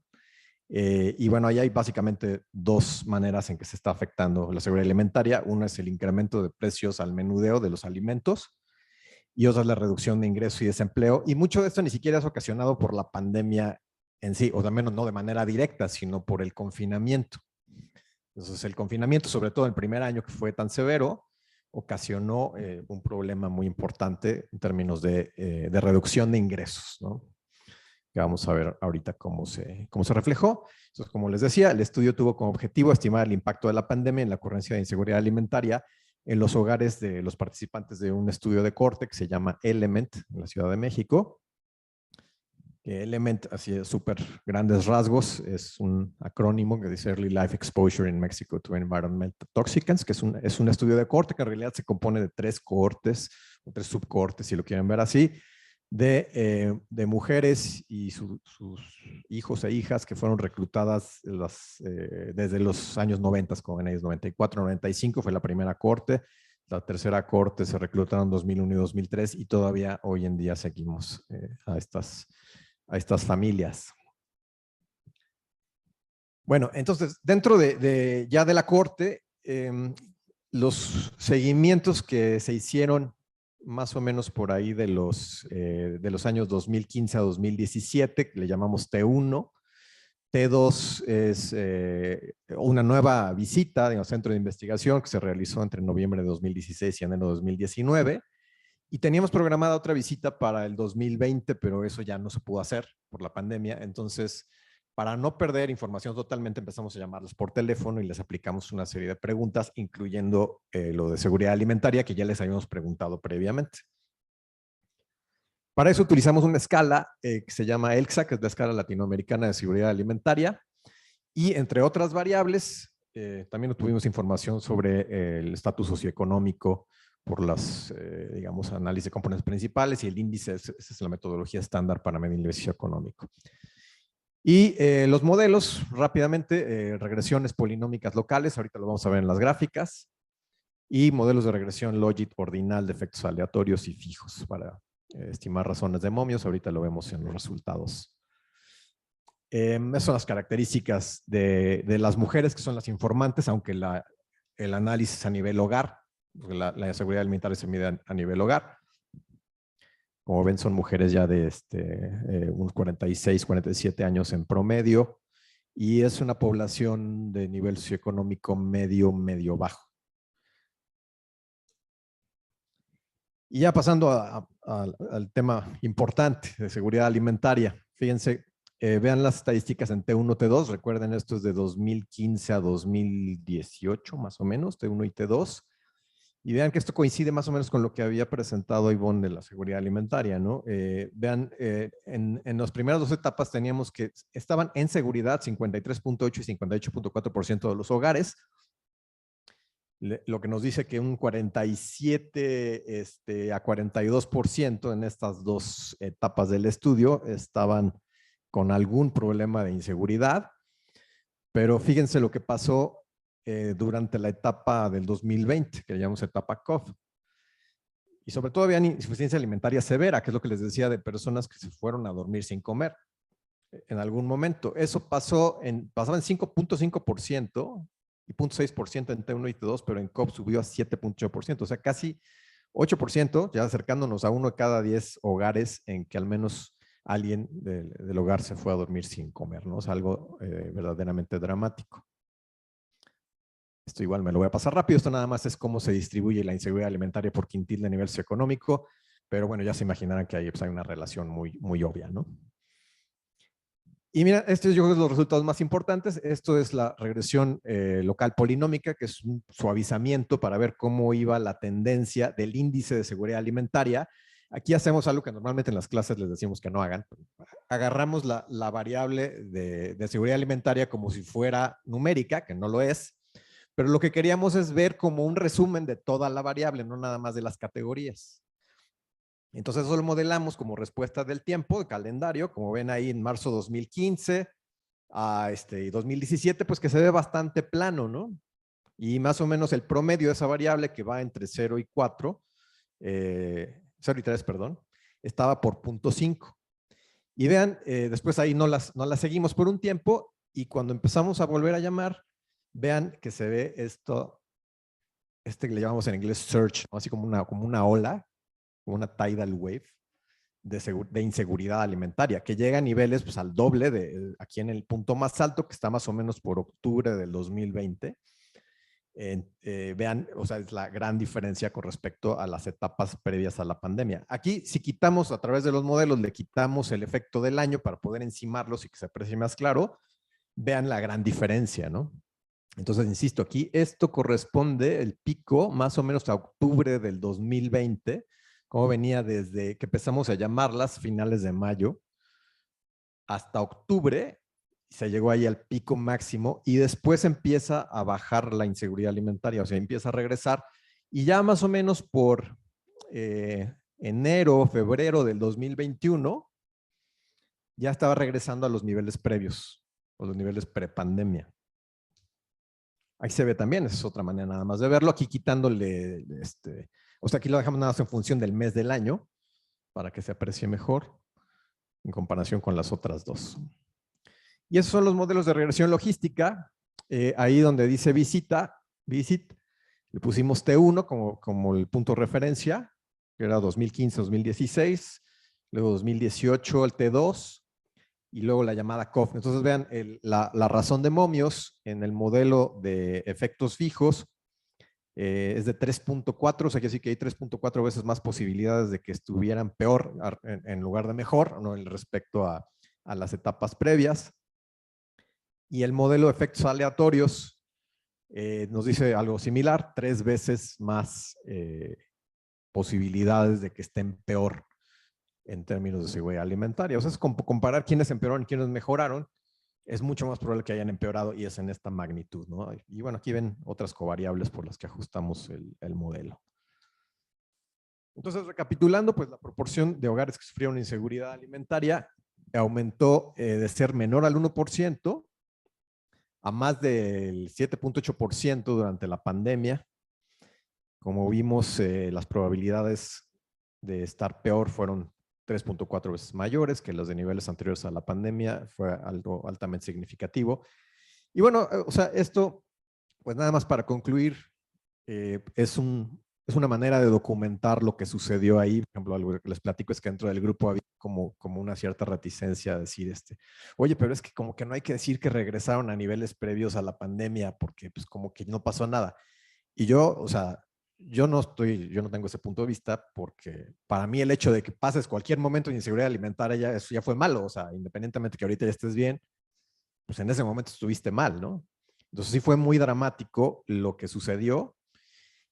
Y bueno, ahí hay básicamente dos maneras en que se está afectando la seguridad alimentaria. Una es el incremento de precios al menudeo de los alimentos y otra es la reducción de ingreso y desempleo. Y mucho de esto ni siquiera es ocasionado por la pandemia en sí, o al menos no de manera directa, sino por el confinamiento. Entonces, el confinamiento, sobre todo el primer año que fue tan severo, ocasionó un problema muy importante en términos de reducción de ingresos, ¿no? Que vamos a ver ahorita cómo se reflejó. Entonces, como les decía, el estudio tuvo como objetivo estimar el impacto de la pandemia en la ocurrencia de inseguridad alimentaria en los hogares de los participantes de un estudio de corte que se llama ELEMENT en la Ciudad de México. ELEMENT, así de súper grandes rasgos, es un acrónimo que dice Early Life Exposure in Mexico to Environmental Toxicants, que es un estudio de cohorte que en realidad se compone de 3 cohortes o 3 subcohortes, si lo quieren ver así, de mujeres y sus hijos e hijas que fueron reclutadas desde los años 90, como en ellos 94, 95 fue la primera cohorte. La tercera cohorte se reclutaron en 2001 y 2003 y todavía hoy en día seguimos a estas familias. Bueno, entonces, dentro ya de la corte, los seguimientos que se hicieron más o menos por ahí de los años 2015 a 2017, que le llamamos T1. T2 es una nueva visita de un centro de investigación que se realizó entre noviembre de 2016 y enero de 2019. Y teníamos programada otra visita para el 2020, pero eso ya no se pudo hacer por la pandemia. Entonces, para no perder información totalmente, empezamos a llamarlos por teléfono y les aplicamos una serie de preguntas, incluyendo lo de seguridad alimentaria, que ya les habíamos preguntado previamente. Para eso utilizamos una escala que se llama ELSA, que es la escala latinoamericana de seguridad alimentaria. Y entre otras variables, también obtuvimos información sobre el estatus socioeconómico por las, digamos, análisis de componentes principales, y el índice, esa es la metodología estándar para medir el nivel socioeconómico. Y los modelos, rápidamente, regresiones polinómicas locales, ahorita lo vamos a ver en las gráficas, y modelos de regresión logit ordinal de efectos aleatorios y fijos para estimar razones de momios, ahorita lo vemos en los resultados. Esas son las características de las mujeres, que son las informantes, aunque el análisis a nivel hogar, la seguridad alimentaria se mide a nivel hogar. Como ven, son mujeres ya de unos 46, 47 años en promedio, y es una población de nivel socioeconómico medio, medio bajo. Y ya pasando al tema importante de seguridad alimentaria, fíjense, vean las estadísticas en T1, T2, recuerden esto es de 2015 a 2018 más o menos, T1 y T2, y vean que esto coincide más o menos con lo que había presentado Ivonne de la seguridad alimentaria, ¿no? Vean, en las primeras dos etapas teníamos que estaban en seguridad 53.8 y 58.4% de los hogares, lo que nos dice que un 47 a 42% en estas dos etapas del estudio estaban con algún problema de inseguridad, pero fíjense lo que pasó durante la etapa del 2020, que llamamos etapa COF. Y sobre todo había insuficiencia alimentaria severa, que es lo que les decía de personas que se fueron a dormir sin comer en algún momento. Eso pasaba en 5.5% y 0.6% en T1 y T2, pero en COP subió a 7.8%, o sea, casi 8%, ya acercándonos a 1 de cada 10 hogares en que al menos alguien del hogar se fue a dormir sin comer, ¿no? Es algo verdaderamente dramático. Esto igual me lo voy a pasar rápido, esto nada más es cómo se distribuye la inseguridad alimentaria por quintil de nivel socioeconómico, pero bueno, ya se imaginarán que ahí pues, hay una relación muy, muy obvia, ¿no? Y mira, estos yo creo que los resultados más importantes. Esto es la regresión local polinómica, que es un suavizamiento para ver cómo iba la tendencia del índice de seguridad alimentaria. Aquí hacemos algo que normalmente en las clases les decimos que no hagan. Agarramos la variable de seguridad alimentaria como si fuera numérica, que no lo es, pero lo que queríamos es ver como un resumen de toda la variable, no nada más de las categorías. Entonces eso lo modelamos como respuesta del tiempo, de calendario, como ven ahí en marzo 2015 a 2017, pues que se ve bastante plano, ¿no? Y más o menos el promedio de esa variable que va entre 0 y 4, 0 y 3, perdón, estaba por 0.5. Y vean, después ahí no las seguimos por un tiempo, y cuando empezamos a volver a llamar, vean que se ve esto, que le llamamos en inglés surge, ¿no? Así como una ola, como una tidal wave de inseguridad alimentaria, que llega a niveles pues, al doble de aquí en el punto más alto, que está más o menos por octubre del 2020. Vean, o sea, es la gran diferencia con respecto a las etapas previas a la pandemia. Aquí, si quitamos a través de los modelos, le quitamos el efecto del año para poder encimarlos y que se aprecie más claro, vean la gran diferencia, ¿no? Entonces, insisto, aquí esto corresponde, el pico, más o menos a octubre del 2020, como venía desde que empezamos a llamarlas finales de mayo hasta octubre, se llegó ahí al pico máximo y después empieza a bajar la inseguridad alimentaria, o sea, empieza a regresar y ya más o menos por enero, febrero del 2021, ya estaba regresando a los niveles previos, o los niveles prepandemia. Ahí se ve también, esa es otra manera nada más de verlo, aquí quitándole, o sea, aquí lo dejamos nada más en función del mes del año, para que se aprecie mejor en comparación con las otras dos. Y esos son los modelos de regresión logística. Ahí donde dice visit, le pusimos T1 como el punto de referencia, que era 2015-2016, luego 2018 el T2, y luego la llamada COF. Entonces vean, la razón de momios en el modelo de efectos fijos es de 3.4, o sea que sí que hay 3.4 veces más posibilidades de que estuvieran peor en lugar de mejor, ¿no? Respecto a las etapas previas. Y el modelo de efectos aleatorios nos dice algo similar, 3 veces más posibilidades de que estén peor en términos de seguridad alimentaria. O sea, es comparar quiénes empeoraron y quiénes mejoraron. es mucho más probable que hayan empeorado y es en esta magnitud, ¿no? Y bueno, aquí ven otras covariables por las que ajustamos el modelo. Entonces, recapitulando, pues la proporción de hogares que sufrieron inseguridad alimentaria aumentó de ser menor al 1% a más del 7.8% durante la pandemia. Como vimos, las probabilidades de estar peor fueron 3.4 veces mayores que las de niveles anteriores a la pandemia. Fue algo altamente significativo. Y bueno, o sea, esto, pues nada más para concluir, es una manera de documentar lo que sucedió ahí. Por ejemplo, algo que les platico es que dentro del grupo había como una cierta reticencia a decir, oye, pero es que como que no hay que decir que regresaron a niveles previos a la pandemia porque pues como que no pasó nada. Y yo, o sea, yo no tengo ese punto de vista porque para mí el hecho de que pases cualquier momento de inseguridad alimentaria, eso ya fue malo. O sea, independientemente que ahorita ya estés bien, pues en ese momento estuviste mal, ¿no? Entonces sí fue muy dramático lo que sucedió.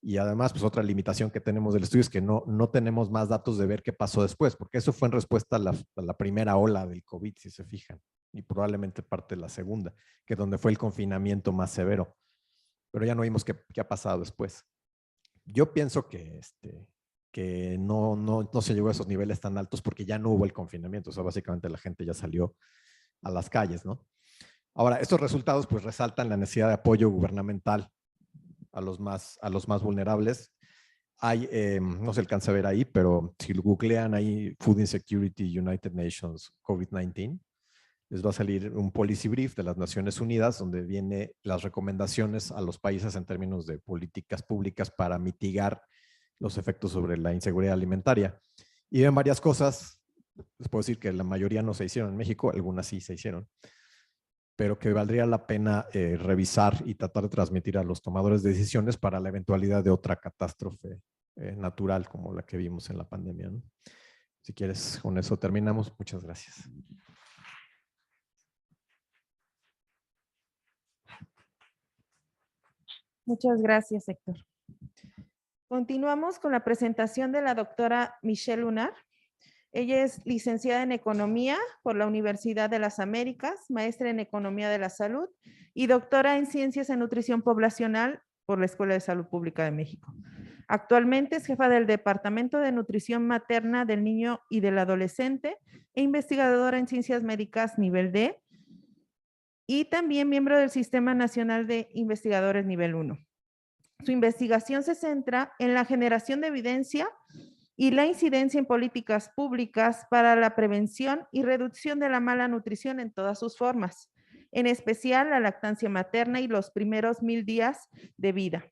Y además, pues otra limitación que tenemos del estudio es que no tenemos más datos de ver qué pasó después, porque eso fue en respuesta a la primera ola del COVID, si se fijan, y probablemente parte de la segunda, que es donde fue el confinamiento más severo. Pero ya no vimos qué ha pasado después. Yo pienso que no se llegó a esos niveles tan altos porque ya no hubo el confinamiento. O sea, básicamente la gente ya salió a las calles, ¿no? Ahora, estos resultados pues resaltan la necesidad de apoyo gubernamental a los más vulnerables. Hay, no se alcanza a ver ahí, pero si lo googlean ahí, Food Insecurity United Nations COVID-19, les va a salir un policy brief de las Naciones Unidas donde viene las recomendaciones a los países en términos de políticas públicas para mitigar los efectos sobre la inseguridad alimentaria. Y ven varias cosas, les puedo decir que la mayoría no se hicieron en México, algunas sí se hicieron, pero que valdría la pena revisar y tratar de transmitir a los tomadores de decisiones para la eventualidad de otra catástrofe natural como la que vimos en la pandemia, ¿no? Si quieres, con eso terminamos. Muchas gracias. Muchas gracias, Héctor. Continuamos con la presentación de la doctora Michelle Lunar. Ella es licenciada en Economía por la Universidad de las Américas, maestra en Economía de la Salud y doctora en Ciencias en Nutrición Poblacional por la Escuela de Salud Pública de México. Actualmente es jefa del Departamento de Nutrición Materna del Niño y del Adolescente e investigadora en Ciencias Médicas Nivel D y también miembro del Sistema Nacional de Investigadores Nivel 1. Su investigación se centra en la generación de evidencia y la incidencia en políticas públicas para la prevención y reducción de la mala nutrición en todas sus formas, en especial la lactancia materna y los primeros 1000 días de vida,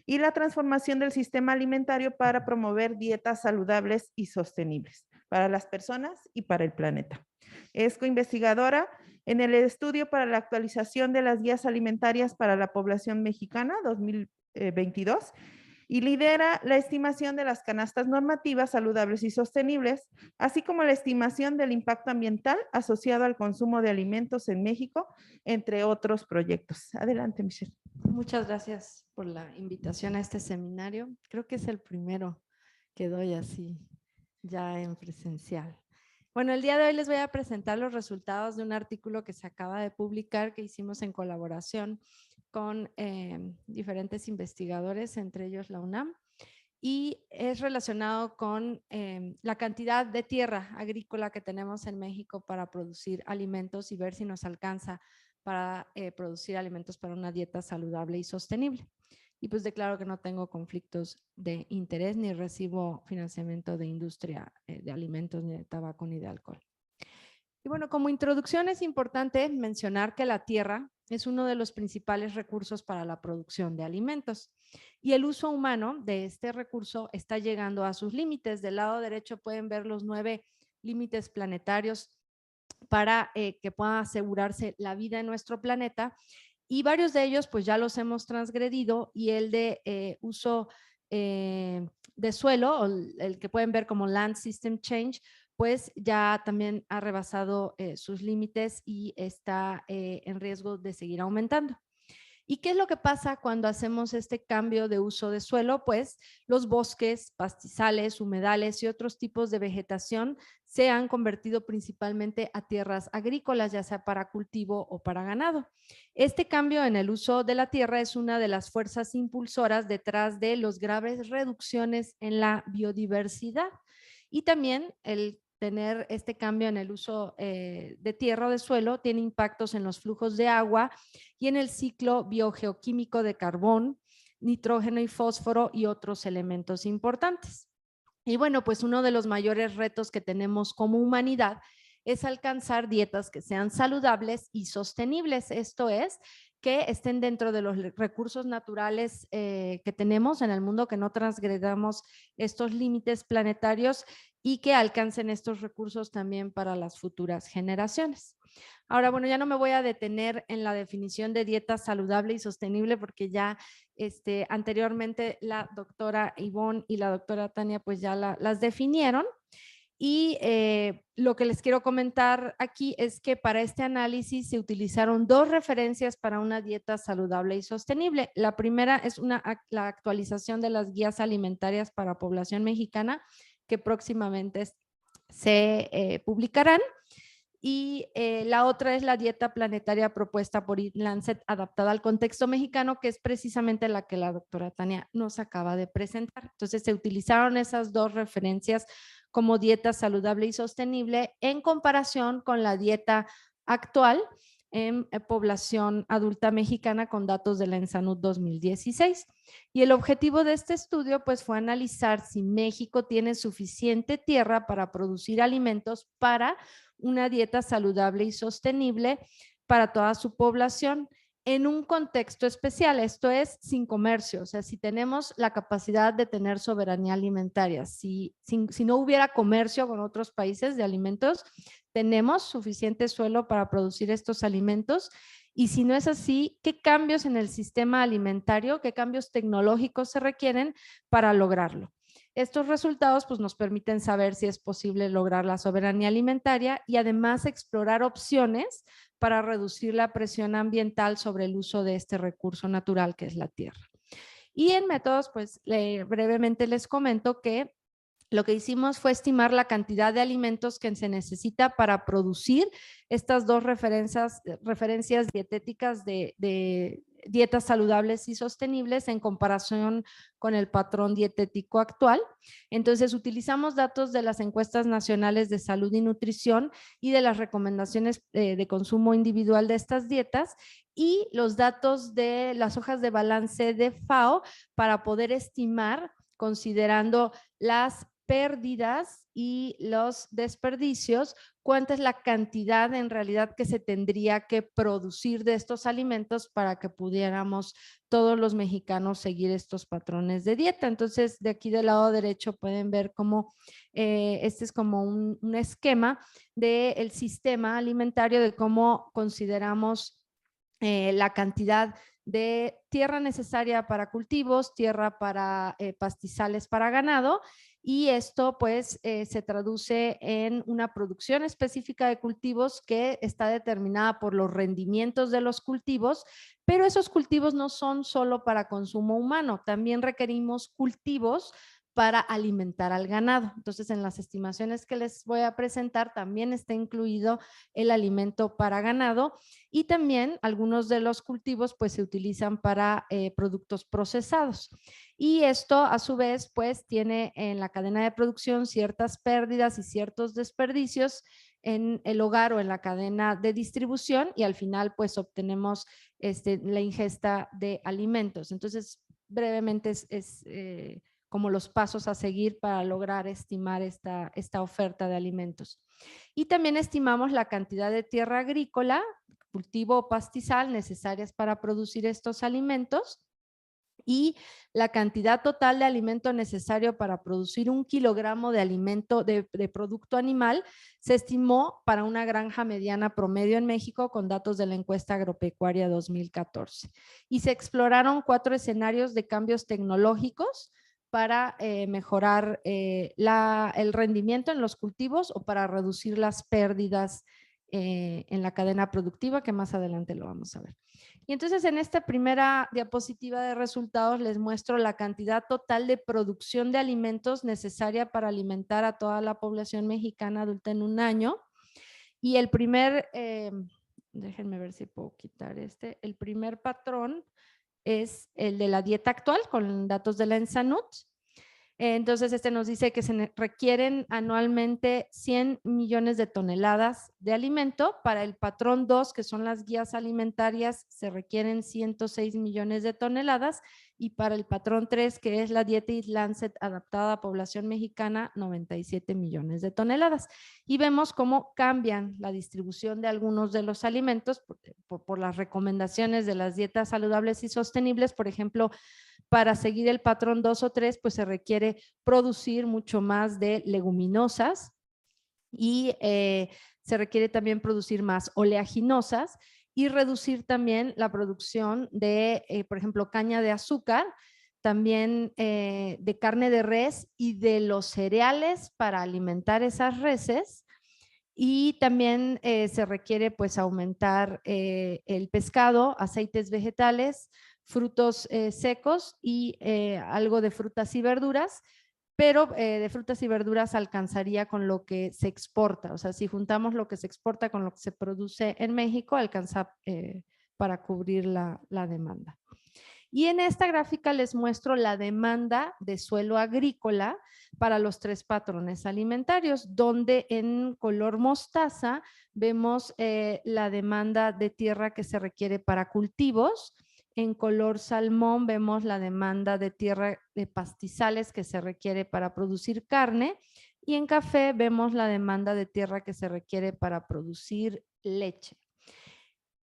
y la transformación del sistema alimentario para promover dietas saludables y sostenibles para las personas y para el planeta. Es coinvestigadora en el estudio para la actualización de las guías alimentarias para la población mexicana 2022 y lidera la estimación de las canastas normativas saludables y sostenibles, así como la estimación del impacto ambiental asociado al consumo de alimentos en México, entre otros proyectos. Adelante, Michelle. Muchas gracias por la invitación a este seminario. Creo que es el primero que doy así, ya en presencial. Bueno, el día de hoy les voy a presentar los resultados de un artículo que se acaba de publicar que hicimos en colaboración con diferentes investigadores, entre ellos la UNAM, y es relacionado con la cantidad de tierra agrícola que tenemos en México para producir alimentos y ver si nos alcanza para producir alimentos para una dieta saludable y sostenible. Y pues declaro que no tengo conflictos de interés ni recibo financiamiento de industria de alimentos, ni de tabaco, ni de alcohol. Y bueno, como introducción es importante mencionar que la tierra es uno de los principales recursos para la producción de alimentos y el uso humano de este recurso está llegando a sus límites. Del lado derecho pueden ver los 9 límites planetarios para que pueda asegurarse la vida en nuestro planeta y varios de ellos pues ya los hemos transgredido y el de uso de suelo, o el que pueden ver como Land System Change, pues ya también ha rebasado sus límites y está en riesgo de seguir aumentando. ¿Y qué es lo que pasa cuando hacemos este cambio de uso de suelo? Pues los bosques, pastizales, humedales y otros tipos de vegetación se han convertido principalmente a tierras agrícolas, ya sea para cultivo o para ganado. Este cambio en el uso de la tierra es una de las fuerzas impulsoras detrás de las graves reducciones en la biodiversidad. Y también el tener este cambio en el uso de tierra o de suelo tiene impactos en los flujos de agua y en el ciclo biogeoquímico de carbón, nitrógeno y fósforo y otros elementos importantes. Y bueno, pues uno de los mayores retos que tenemos como humanidad es alcanzar dietas que sean saludables y sostenibles. Esto es, que estén dentro de los recursos naturales que tenemos en el mundo, que no transgredamos estos límites planetarios y que alcancen estos recursos también para las futuras generaciones. Ahora, bueno, ya no me voy a detener en la definición de dieta saludable y sostenible porque ya anteriormente la doctora Ivonne y la doctora Tania pues ya las definieron. Y lo que les quiero comentar aquí es que para este análisis se utilizaron dos referencias para una dieta saludable y sostenible. La primera es la actualización de las guías alimentarias para población mexicana que próximamente se publicarán. Y la otra es la dieta planetaria propuesta por Lancet adaptada al contexto mexicano, que es precisamente la que la doctora Tania nos acaba de presentar. Entonces se utilizaron esas dos referencias como dieta saludable y sostenible en comparación con la dieta actual en población adulta mexicana con datos de la ENSANUD 2016. Y el objetivo de este estudio pues fue analizar si México tiene suficiente tierra para producir alimentos para una dieta saludable y sostenible para toda su población en un contexto especial, esto es sin comercio, o sea, si tenemos la capacidad de tener soberanía alimentaria, si no hubiera comercio con otros países de alimentos, tenemos suficiente suelo para producir estos alimentos. Y si no es así, ¿qué cambios en el sistema alimentario, qué cambios tecnológicos se requieren para lograrlo? Estos resultados pues, nos permiten saber si es posible lograr la soberanía alimentaria y además explorar opciones para reducir la presión ambiental sobre el uso de este recurso natural que es la tierra. Y en métodos, pues brevemente les comento que lo que hicimos fue estimar la cantidad de alimentos que se necesita para producir estas dos referencias dietéticas de dietas saludables y sostenibles en comparación con el patrón dietético actual. Entonces utilizamos datos de las encuestas nacionales de salud y nutrición y de las recomendaciones de consumo individual de estas dietas y los datos de las hojas de balance de FAO para poder estimar, considerando las pérdidas y los desperdicios, cuánta es la cantidad en realidad que se tendría que producir de estos alimentos para que pudiéramos todos los mexicanos seguir estos patrones de dieta. Entonces, de aquí del lado derecho pueden ver cómo este es como un esquema del sistema alimentario, de cómo consideramos la cantidad de tierra necesaria para cultivos, tierra para pastizales para ganado, y esto pues se traduce en una producción específica de cultivos que está determinada por los rendimientos de los cultivos, pero esos cultivos no son solo para consumo humano, también requerimos cultivos para alimentar al ganado. Entonces, en las estimaciones que les voy a presentar también está incluido el alimento para ganado y también algunos de los cultivos pues se utilizan para productos procesados. Y esto a su vez pues tiene en la cadena de producción ciertas pérdidas y ciertos desperdicios en el hogar o en la cadena de distribución y al final pues obtenemos la ingesta de alimentos. Entonces, brevemente es como los pasos a seguir para lograr estimar esta oferta de alimentos. Y también estimamos la cantidad de tierra agrícola, cultivo o pastizal necesarias para producir estos alimentos y la cantidad total de alimento necesario para producir 1 kilogramo de alimento de producto animal se estimó para una granja mediana promedio en México con datos de la encuesta agropecuaria 2014. Y se exploraron 4 escenarios de cambios tecnológicos para mejorar el rendimiento en los cultivos o para reducir las pérdidas en la cadena productiva, que más adelante lo vamos a ver. Y entonces en esta primera diapositiva de resultados les muestro la cantidad total de producción de alimentos necesaria para alimentar a toda la población mexicana adulta en un año. Y el primer, déjenme ver si puedo quitar el primer patrón es el de la dieta actual con datos de la ENSANUT. Entonces, nos dice que se requieren anualmente 100 millones de toneladas de alimento. Para el patrón 2, que son las guías alimentarias, se requieren 106 millones de toneladas. Y para el patrón 3, que es la dieta Eat Lancet adaptada a población mexicana, 97 millones de toneladas. Y vemos cómo cambian la distribución de algunos de los alimentos por las recomendaciones de las dietas saludables y sostenibles. Por ejemplo, para seguir el patrón 2 o 3, pues se requiere producir mucho más de leguminosas y se requiere también producir más oleaginosas y reducir también la producción de, por ejemplo, caña de azúcar, también de carne de res y de los cereales para alimentar esas reses. Y también se requiere pues aumentar el pescado, aceites vegetales, frutos secos y algo de frutas y verduras, pero de frutas y verduras alcanzaría con lo que se exporta. O sea, si juntamos lo que se exporta con lo que se produce en México, alcanza para cubrir la demanda. Y en esta gráfica les muestro la demanda de suelo agrícola para los 3 patrones alimentarios, donde en color mostaza vemos la demanda de tierra que se requiere para cultivos. En color salmón vemos la demanda de tierra de pastizales que se requiere para producir carne. Y en café vemos la demanda de tierra que se requiere para producir leche.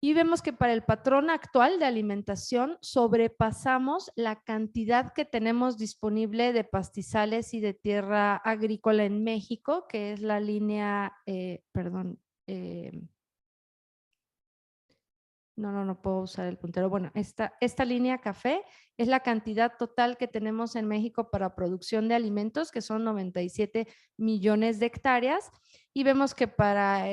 Y vemos que para el patrón actual de alimentación sobrepasamos la cantidad que tenemos disponible de pastizales y de tierra agrícola en México, que es la línea, no puedo usar el puntero. Bueno, esta línea café es la cantidad total que tenemos en México para producción de alimentos, que son 97 millones de hectáreas. Y vemos que para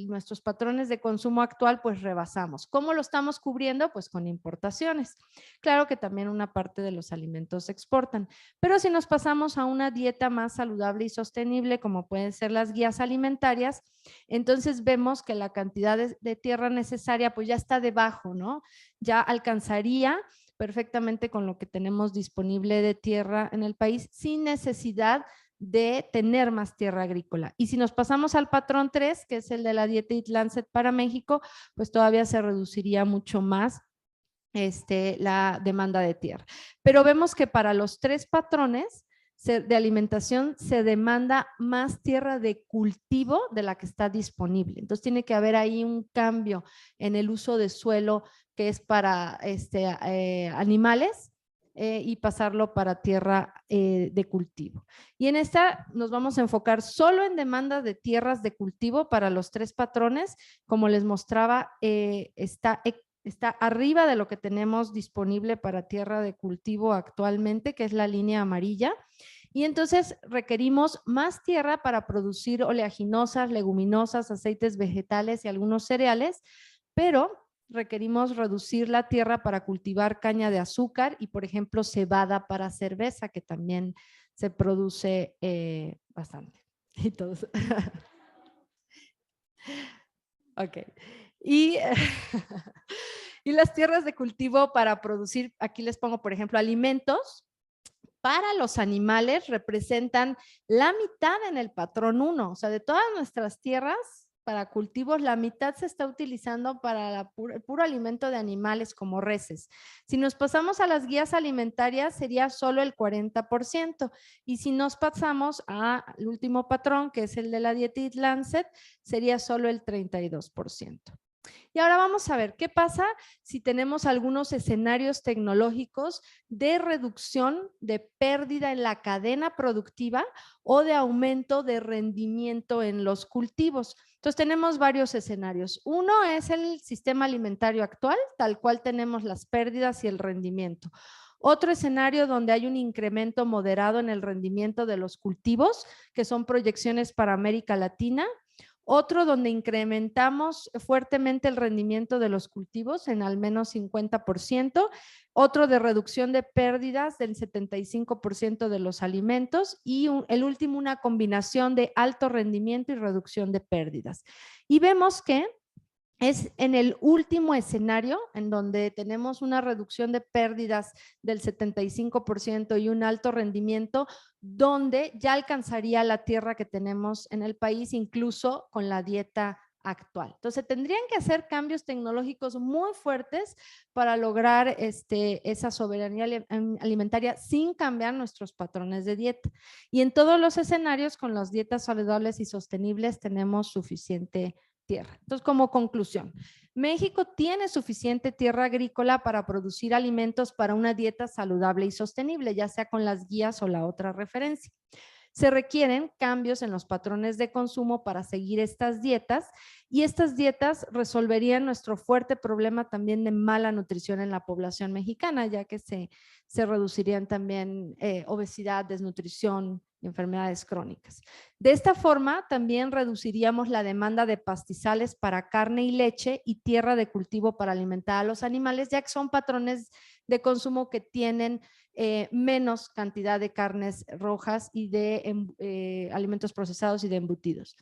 nuestros patrones de consumo actual, pues rebasamos. ¿Cómo lo estamos cubriendo? Pues con importaciones. Claro que también una parte de los alimentos se exportan. Pero si nos pasamos a una dieta más saludable y sostenible, como pueden ser las guías alimentarias, entonces vemos que la cantidad de tierra necesaria pues ya está debajo, ¿no? Ya alcanzaría perfectamente con lo que tenemos disponible de tierra en el país sin necesidad de tener más tierra agrícola. Y si nos pasamos al patrón 3, que es el de la dieta Eat Lancet para México, pues todavía se reduciría mucho más la demanda de tierra. Pero vemos que para los 3 patrones de alimentación se demanda más tierra de cultivo de la que está disponible. Entonces tiene que haber ahí un cambio en el uso de suelo que es para animales y pasarlo para tierra de cultivo. Y en esta nos vamos a enfocar solo en demanda de tierras de cultivo para los 3 patrones. Como les mostraba, está arriba de lo que tenemos disponible para tierra de cultivo actualmente, que es la línea amarilla. Y entonces requerimos más tierra para producir oleaginosas, leguminosas, aceites vegetales y algunos cereales, pero requerimos reducir la tierra para cultivar caña de azúcar y, por ejemplo, cebada para cerveza, que también se produce bastante. Y todos. Ok. Y las tierras de cultivo para producir, aquí les pongo, por ejemplo, alimentos para los animales representan la mitad en el patrón 1. O sea, de todas nuestras tierras para cultivos, la mitad se está utilizando para el puro alimento de animales como reses. Si nos pasamos a las guías alimentarias, sería solo el 40%. Y si nos pasamos al último patrón, que es el de la dieta Eat Lancet, sería solo el 32%. Y ahora vamos a ver qué pasa si tenemos algunos escenarios tecnológicos de reducción de pérdida en la cadena productiva o de aumento de rendimiento en los cultivos. Entonces tenemos varios escenarios. Uno es el sistema alimentario actual, tal cual tenemos las pérdidas y el rendimiento. Otro escenario donde hay un incremento moderado en el rendimiento de los cultivos, que son proyecciones para América Latina. Otro donde incrementamos fuertemente el rendimiento de los cultivos en al menos 50%. Otro de reducción de pérdidas del 75% de los alimentos. Y el último, una combinación de alto rendimiento y reducción de pérdidas. Y vemos que es en el último escenario en donde tenemos una reducción de pérdidas del 75% y un alto rendimiento, donde ya alcanzaría la tierra que tenemos en el país, incluso con la dieta actual. Entonces, tendrían que hacer cambios tecnológicos muy fuertes para lograr esa soberanía alimentaria sin cambiar nuestros patrones de dieta. Y en todos los escenarios, con las dietas saludables y sostenibles, tenemos suficiente tierra. Entonces, como conclusión, México tiene suficiente tierra agrícola para producir alimentos para una dieta saludable y sostenible, ya sea con las guías o la otra referencia. Se requieren cambios en los patrones de consumo para seguir estas dietas, y estas dietas resolverían nuestro fuerte problema también de mala nutrición en la población mexicana, ya que se reducirían también obesidad, desnutrición y enfermedades crónicas. De esta forma, también reduciríamos la demanda de pastizales para carne y leche y tierra de cultivo para alimentar a los animales, ya que son patrones de consumo que tienen menos cantidad de carnes rojas y de alimentos procesados y de embutidos.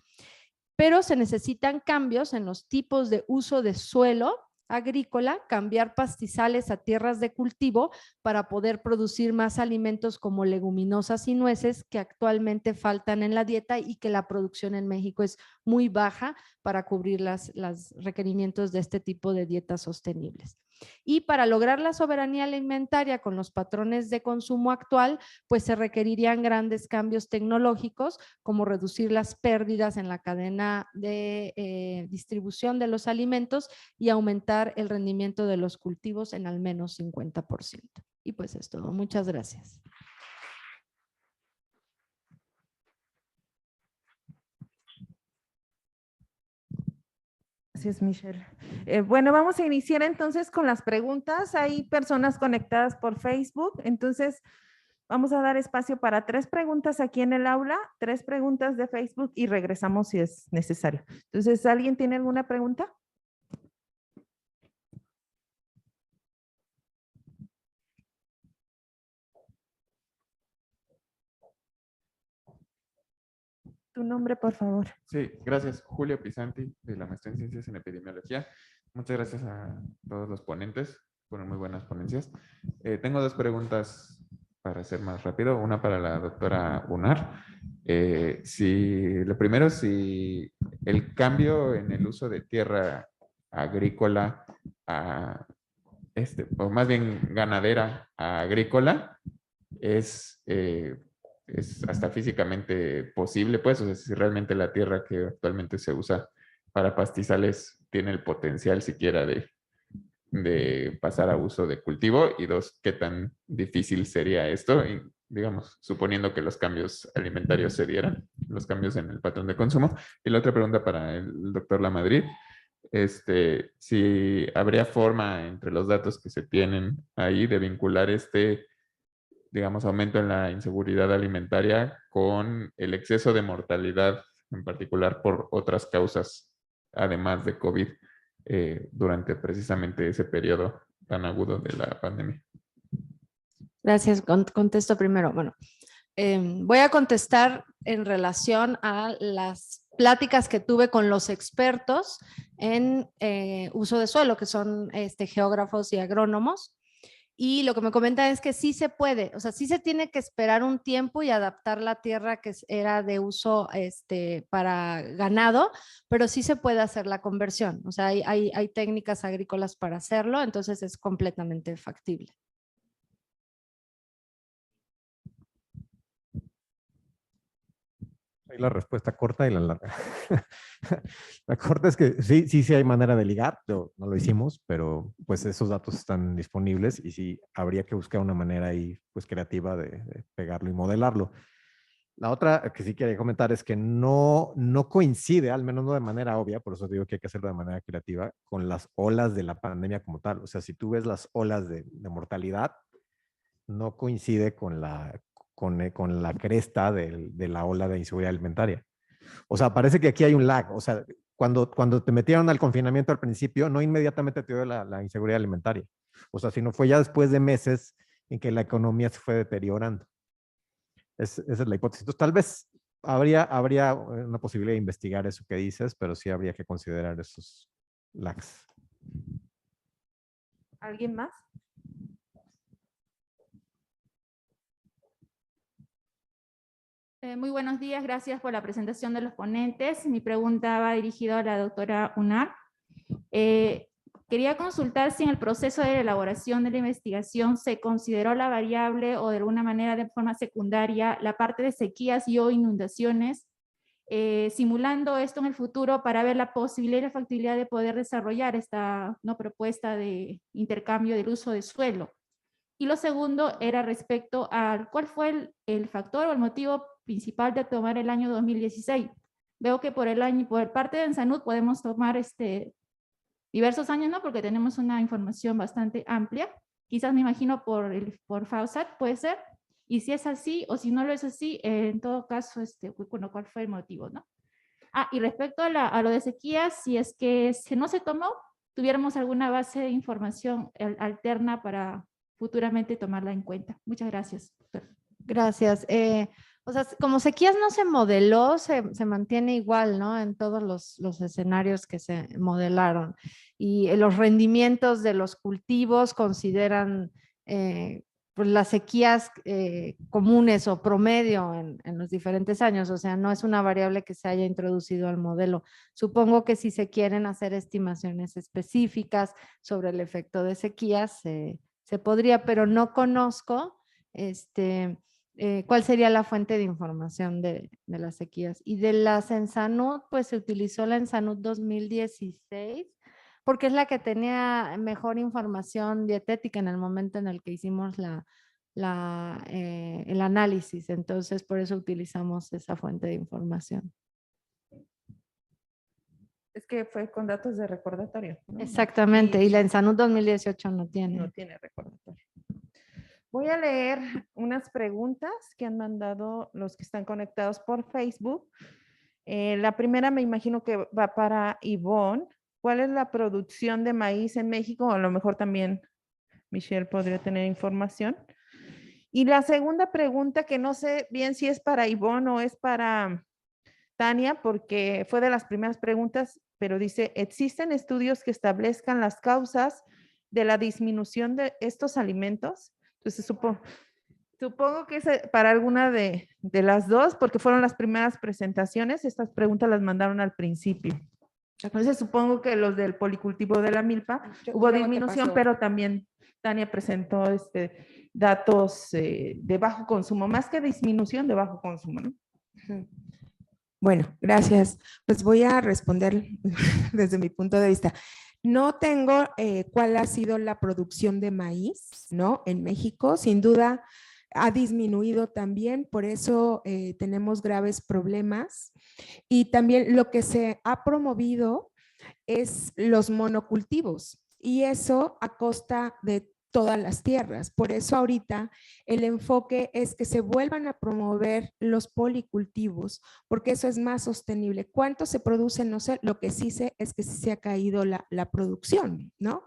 Pero se necesitan cambios en los tipos de uso de suelo agrícola, cambiar pastizales a tierras de cultivo para poder producir más alimentos como leguminosas y nueces que actualmente faltan en la dieta y que la producción en México es muy baja para cubrir los requerimientos de este tipo de dietas sostenibles. Y para lograr la soberanía alimentaria con los patrones de consumo actual, pues se requerirían grandes cambios tecnológicos, como reducir las pérdidas en la cadena de distribución de los alimentos y aumentar el rendimiento de los cultivos en al menos 50%. Y pues es todo. Muchas gracias. Gracias, Michelle. Bueno, vamos a iniciar entonces con las preguntas. Hay personas conectadas por Facebook, entonces vamos a dar espacio para 3 preguntas aquí en el aula, 3 preguntas de Facebook y regresamos si es necesario. Entonces, ¿alguien tiene alguna pregunta? Tu nombre, por favor. Sí, gracias. Julio Pisanti, de la Maestría en Ciencias en Epidemiología. Muchas gracias a todos los ponentes. Fueron muy buenas ponencias. Tengo 2 preguntas para ser más rápido. Una para la doctora Unar. Lo primero, si el cambio en el uso de tierra agrícola o más bien ganadera a agrícola es hasta físicamente posible, pues, o sea, si realmente la tierra que actualmente se usa para pastizales tiene el potencial siquiera de pasar a uso de cultivo, y 2, qué tan difícil sería esto, y, digamos, suponiendo que los cambios alimentarios se dieran, los cambios en el patrón de consumo. Y la otra pregunta para el doctor Lamadrid, si habría forma entre los datos que se tienen ahí de vincular digamos, aumento en la inseguridad alimentaria con el exceso de mortalidad, en particular por otras causas, además de COVID, durante precisamente ese periodo tan agudo de la pandemia. Gracias. Contesto primero. Bueno, voy a contestar en relación a las pláticas que tuve con los expertos en uso de suelo, que son geógrafos y agrónomos. Y lo que me comentan es que sí se puede, o sea, sí se tiene que esperar un tiempo y adaptar la tierra que era de uso para ganado, pero sí se puede hacer la conversión. O sea, hay técnicas agrícolas para hacerlo, entonces es completamente factible. Hay la respuesta corta y la larga. La corta es que sí hay manera de ligar, no lo hicimos, pero pues esos datos están disponibles y sí habría que buscar una manera ahí pues creativa de pegarlo y modelarlo. La otra que sí quería comentar es que no coincide, al menos no de manera obvia, por eso digo que hay que hacerlo de manera creativa, con las olas de la pandemia como tal. O sea, si tú ves las olas de mortalidad, no coincide con la cresta de la ola de inseguridad alimentaria. O sea, parece que aquí hay un lag. O sea, cuando te metieron al confinamiento al principio, no inmediatamente te dio la inseguridad alimentaria. O sea, sino fue ya después de meses en que la economía se fue deteriorando. Esa es la hipótesis. Entonces, tal vez habría una posibilidad de investigar eso que dices, pero sí habría que considerar esos lags. ¿Alguien más? Muy buenos días, gracias por la presentación de los ponentes. Mi pregunta va dirigida a la doctora Unar. Quería consultar si en el proceso de elaboración de la investigación se consideró la variable o de alguna manera de forma secundaria la parte de sequías y o inundaciones, simulando esto en el futuro para ver la posibilidad y la factibilidad de poder desarrollar esta propuesta de intercambio del uso de suelo. Y lo segundo era respecto a cuál fue el factor o el motivo principal de tomar el año 2016. Veo que por parte de ENSANUD podemos tomar diversos años, ¿no? Porque tenemos una información bastante amplia. Quizás me imagino por FAUSAT, puede ser. Y si es así, o si no lo es así, en todo caso, bueno, ¿cuál fue el motivo, no? Y respecto a lo de sequías, si es que no se tomó, tuviéramos alguna base de información alterna para futuramente tomarla en cuenta. Muchas gracias. Gracias. O sea, como sequías no se modeló, se mantiene igual, ¿no? En todos los escenarios que se modelaron. Y los rendimientos de los cultivos consideran pues las sequías comunes o promedio en los diferentes años. O sea, no es una variable que se haya introducido al modelo. Supongo que si se quieren hacer estimaciones específicas sobre el efecto de sequías, se podría, pero no conozco cuál sería la fuente de información de las sequías. Y de las ENSANUD, pues se utilizó la ENSANUD 2016, porque es la que tenía mejor información dietética en el momento en el que hicimos el análisis. Entonces, por eso utilizamos esa fuente de información. Es que fue con datos de recordatorio, ¿no? Exactamente, y la ENSANUD 2018 no tiene. No tiene recordatorio. Voy a leer unas preguntas que han mandado los que están conectados por Facebook. La primera me imagino que va para Ivonne. ¿Cuál es la producción de maíz en México? A lo mejor también Michelle podría tener información. Y la segunda pregunta, que no sé bien si es para Ivonne o es para Tania, porque fue de las primeras preguntas, pero dice, ¿existen estudios que establezcan las causas de la disminución de estos alimentos? Entonces supongo que es para alguna de las dos, porque fueron las primeras presentaciones. Estas preguntas las mandaron al principio. Entonces supongo que los del policultivo de la milpa hubo disminución, pero también Tania presentó datos de bajo consumo, más que disminución, de bajo consumo, ¿no? Bueno, gracias. Pues voy a responder desde mi punto de vista. No tengo cuál ha sido la producción de maíz, ¿no? En México, sin duda ha disminuido también, por eso tenemos graves problemas. Y también lo que se ha promovido es los monocultivos, y eso a costa de todas las tierras. Por eso ahorita el enfoque es que se vuelvan a promover los policultivos, porque eso es más sostenible. ¿Cuánto se produce? No sé, lo que sí sé es que sí se ha caído la producción, ¿no?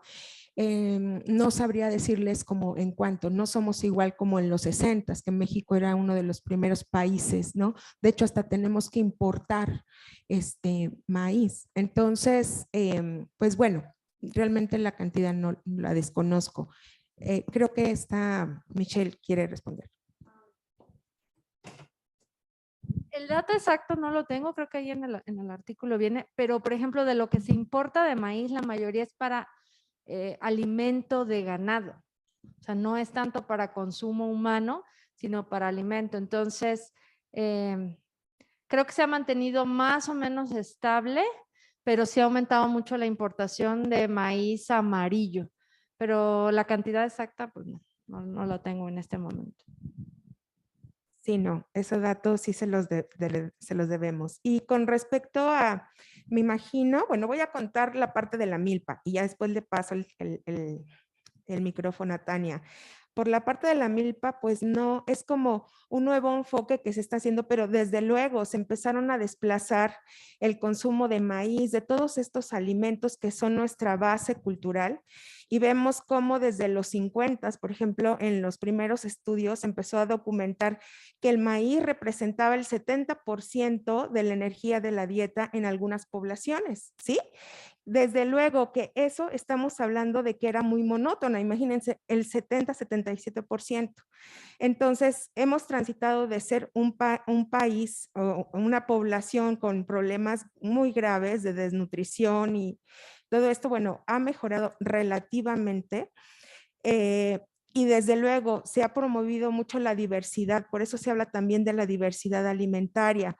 No sabría decirles como en cuánto, no somos igual como en los 60s, que México era uno de los primeros países, ¿no? De hecho, hasta tenemos que importar maíz. Entonces, pues bueno, realmente la cantidad no la desconozco. Creo que Michelle quiere responder. El dato exacto no lo tengo, creo que ahí en el artículo viene, pero por ejemplo, de lo que se importa de maíz, la mayoría es para alimento de ganado. O sea, no es tanto para consumo humano, sino para alimento. Entonces, creo que se ha mantenido más o menos estable, pero sí ha aumentado mucho la importación de maíz amarillo. Pero la cantidad exacta, pues no la tengo en este momento. Sí, no, esos datos sí se los debemos. Y con respecto a, me imagino, bueno, voy a contar la parte de la milpa y ya después le paso el micrófono a Tania, por la parte de la milpa, pues no, es como un nuevo enfoque que se está haciendo, pero desde luego se empezaron a desplazar el consumo de maíz, de todos estos alimentos que son nuestra base cultural, y vemos cómo desde los 50, por ejemplo, en los primeros estudios empezó a documentar que el maíz representaba el 70% de la energía de la dieta en algunas poblaciones, ¿sí? Desde luego que eso estamos hablando de que era muy monótona, imagínense el 70-77%. Entonces, hemos transitado de ser un país o una población con problemas muy graves de desnutrición y todo esto, bueno, ha mejorado relativamente. Y desde luego se ha promovido mucho la diversidad, por eso se habla también de la diversidad alimentaria.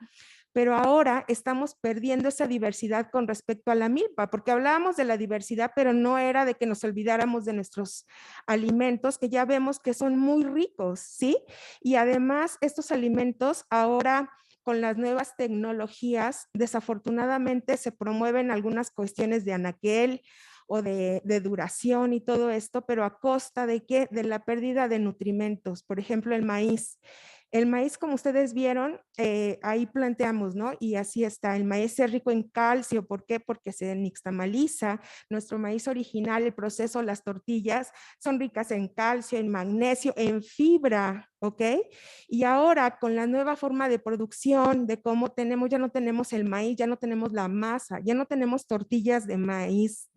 Pero ahora estamos perdiendo esa diversidad con respecto a la milpa, porque hablábamos de la diversidad, pero no era de que nos olvidáramos de nuestros alimentos, que ya vemos que son muy ricos, ¿sí? Y además estos alimentos ahora con las nuevas tecnologías, desafortunadamente se promueven algunas cuestiones de anaquel o de duración y todo esto, pero a costa de qué? De la pérdida de nutrimentos. Por ejemplo, el maíz. El maíz, como ustedes vieron, ahí planteamos, ¿no? Y así está, el maíz es rico en calcio, ¿por qué? Porque se nixtamaliza, nuestro maíz original, el proceso, las tortillas, son ricas en calcio, en magnesio, en fibra, ¿ok? Y ahora con la nueva forma de producción, de cómo tenemos, ya no tenemos el maíz, ya no tenemos la masa, ya no tenemos tortillas de maíz,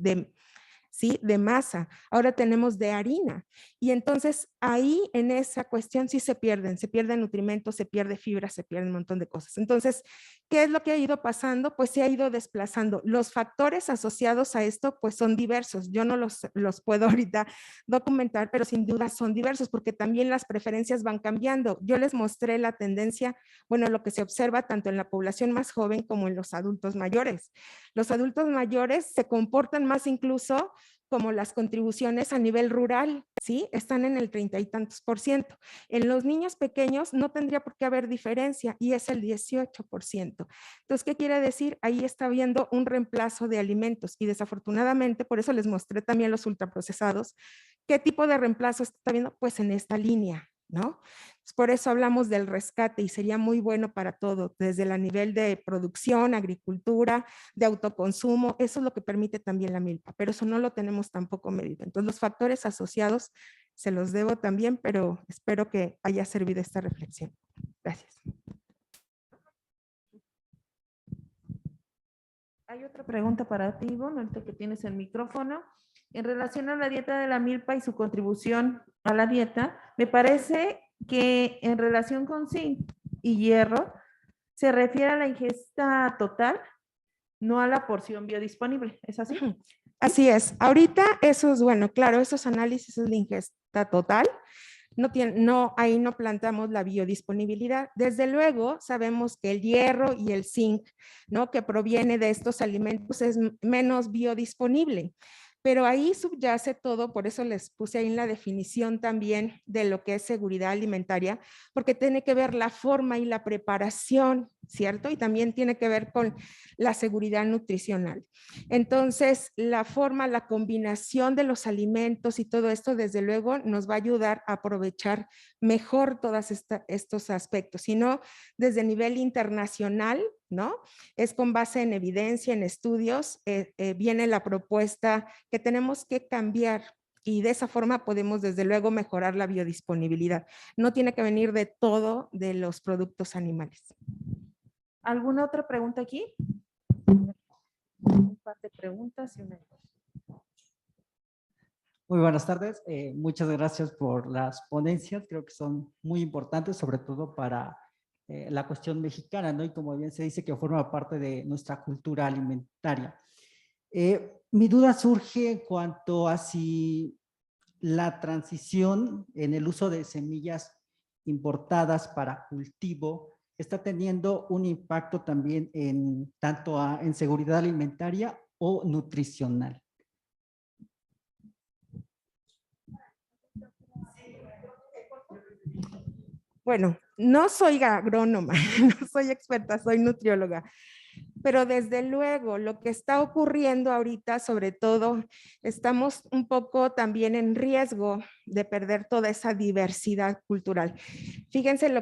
¿sí? De masa, ahora tenemos de harina. Y entonces ahí en esa cuestión sí se pierden nutrimentos, se pierde fibra, se pierden un montón de cosas. Entonces, ¿qué es lo que ha ido pasando? Pues se ha ido desplazando. Los factores asociados a esto pues son diversos. Yo no los puedo ahorita documentar, pero sin duda son diversos porque también las preferencias van cambiando. Yo les mostré la tendencia, bueno, lo que se observa tanto en la población más joven como en los adultos mayores. Los adultos mayores se comportan más incluso como las contribuciones a nivel rural, ¿sí? Están en el 30 y tantos %. En los niños pequeños no tendría por qué haber diferencia y es el 18%. Entonces, ¿qué quiere decir? Ahí está habiendo un reemplazo de alimentos y desafortunadamente, por eso les mostré también los ultraprocesados. ¿Qué tipo de reemplazo está habiendo? Pues en esta línea, ¿no? Por eso hablamos del rescate y sería muy bueno para todo, desde el nivel de producción, agricultura, de autoconsumo, eso es lo que permite también la milpa, pero eso no lo tenemos tampoco medido. Entonces los factores asociados se los debo también, pero espero que haya servido esta reflexión. Gracias. Hay otra pregunta para ti, Ivonne, ahorita que tienes el micrófono. En relación a la dieta de la milpa y su contribución a la dieta, me parece que en relación con zinc y hierro, se refiere a la ingesta total, no a la porción biodisponible. ¿Es así? Así es. Ahorita eso es bueno, claro, esos análisis de ingesta total. Ahí no planteamos la biodisponibilidad. Desde luego, sabemos que el hierro y el zinc, ¿no? Que proviene de estos alimentos es menos biodisponible. Pero ahí subyace todo, por eso les puse ahí en la definición también de lo que es seguridad alimentaria, porque tiene que ver la forma y la preparación, ¿cierto? Y también tiene que ver con la seguridad nutricional. Entonces, la forma, la combinación de los alimentos y todo esto, desde luego, nos va a ayudar a aprovechar mejor todos estos aspectos, sino desde el nivel internacional, ¿no? Es con base en evidencia, en estudios, viene la propuesta que tenemos que cambiar y de esa forma podemos desde luego mejorar la biodisponibilidad. No tiene que venir de todo de los productos animales. ¿Alguna otra pregunta aquí? Un par de preguntas y una. Muy buenas tardes. Muchas gracias por las ponencias. Creo que son muy importantes, sobre todo para la cuestión mexicana, ¿no? Y como bien se dice que forma parte de nuestra cultura alimentaria. Mi duda surge en cuanto a si la transición en el uso de semillas importadas para cultivo está teniendo un impacto también en tanto en seguridad alimentaria o nutricional. Bueno, no soy agrónoma, no soy experta, soy nutrióloga. pero desde luego lo que está ocurriendo ahorita, sobre todo, estamos un poco también en riesgo de perder toda esa diversidad cultural. Fíjense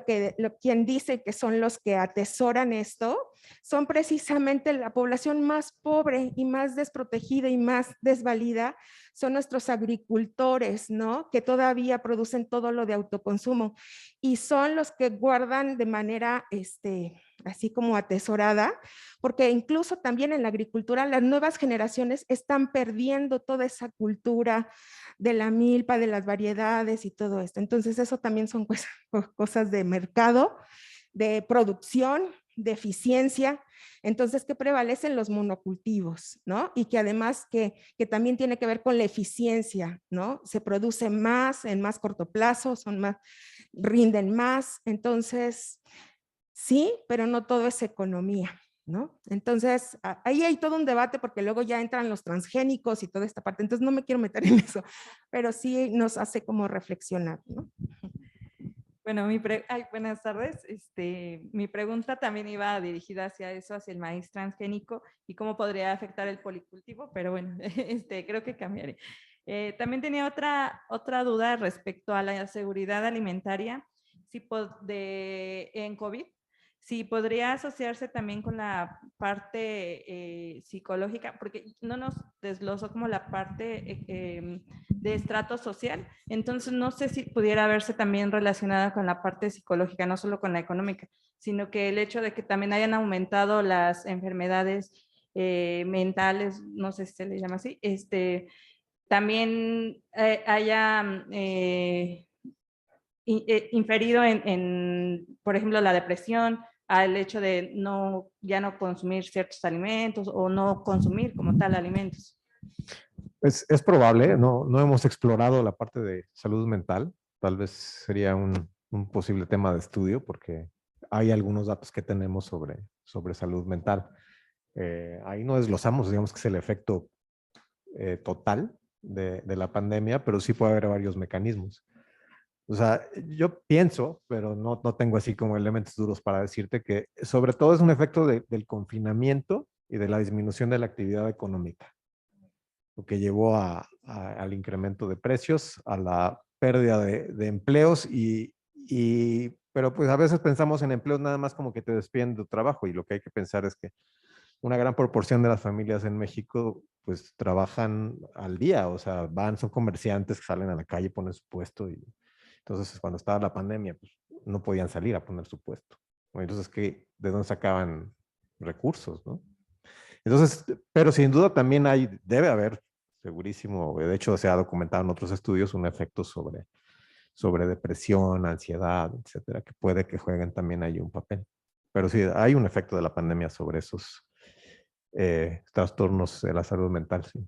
quien dice que son los que atesoran esto, son precisamente la población más pobre y más desprotegida y más desvalida, son nuestros agricultores, ¿no? Que todavía producen todo lo de autoconsumo y son los que guardan de manera, así como atesorada, porque incluso también en la agricultura las nuevas generaciones están perdiendo toda esa cultura de la milpa, de las variedades y todo esto. Entonces eso también son cosas de mercado, de producción, de eficiencia. Entonces, ¿qué prevalecen? Los monocultivos, ¿no? Y que además que también tiene que ver con la eficiencia, ¿no? Se produce más en más corto plazo, rinden más. Entonces, sí, pero no todo es economía, ¿no? Entonces, ahí hay todo un debate porque luego ya entran los transgénicos y toda esta parte. Entonces, no me quiero meter en eso, pero sí nos hace como reflexionar, ¿no? Bueno, buenas tardes. Mi pregunta también iba dirigida hacia eso, hacia el maíz transgénico y cómo podría afectar el policultivo, pero bueno, creo que cambiaré. También tenía otra duda respecto a la seguridad alimentaria en COVID. Si podría asociarse también con la parte psicológica, porque no nos desglosó como la parte de estrato social, entonces no sé si pudiera verse también relacionada con la parte psicológica, no solo con la económica, sino que el hecho de que también hayan aumentado las enfermedades mentales, no sé si se le llama así, también haya inferido por ejemplo, la depresión, al hecho de ya no consumir ciertos alimentos o no consumir como tal alimentos. Pues es probable, no hemos explorado la parte de salud mental, tal vez sería un posible tema de estudio porque hay algunos datos que tenemos sobre salud mental. Ahí no desglosamos, digamos que es el efecto total de la pandemia, pero sí puede haber varios mecanismos. O sea, yo pienso, pero no tengo así como elementos duros para decirte que sobre todo es un efecto del confinamiento y de la disminución de la actividad económica, lo que llevó al incremento de precios, a la pérdida de empleos pero pues a veces pensamos en empleos nada más como que te despiden de tu trabajo y lo que hay que pensar es que una gran proporción de las familias en México pues trabajan al día, o sea, son comerciantes que salen a la calle, ponen su puesto y entonces cuando estaba la pandemia pues no podían salir a poner su puesto. Entonces, ¿de dónde sacaban recursos, no? Entonces, pero sin duda también debe haber, segurísimo, de hecho se ha documentado en otros estudios un efecto sobre depresión, ansiedad, etcétera, que puede que jueguen también ahí un papel. Pero sí, hay un efecto de la pandemia sobre esos trastornos de la salud mental, sí.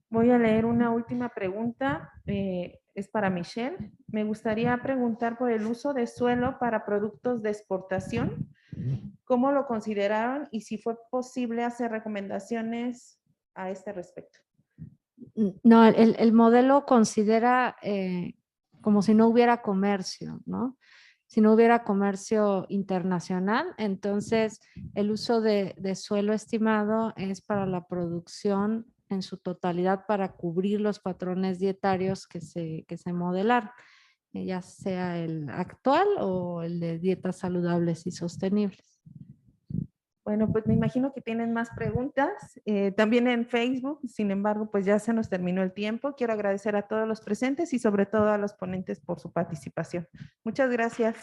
Voy a leer una última pregunta, es para Michelle. Me gustaría preguntar por el uso de suelo para productos de exportación. ¿Cómo lo consideraron y si fue posible hacer recomendaciones a este respecto? No, el modelo considera como si no hubiera comercio, ¿no? Si no hubiera comercio internacional, entonces el uso de suelo estimado es para la producción en su totalidad para cubrir los patrones dietarios que se modelaron, ya sea el actual o el de dietas saludables y sostenibles. Bueno, pues me imagino que tienen más preguntas, también en Facebook, sin embargo, pues ya se nos terminó el tiempo. Quiero agradecer a todos los presentes y sobre todo a los ponentes por su participación. Muchas gracias.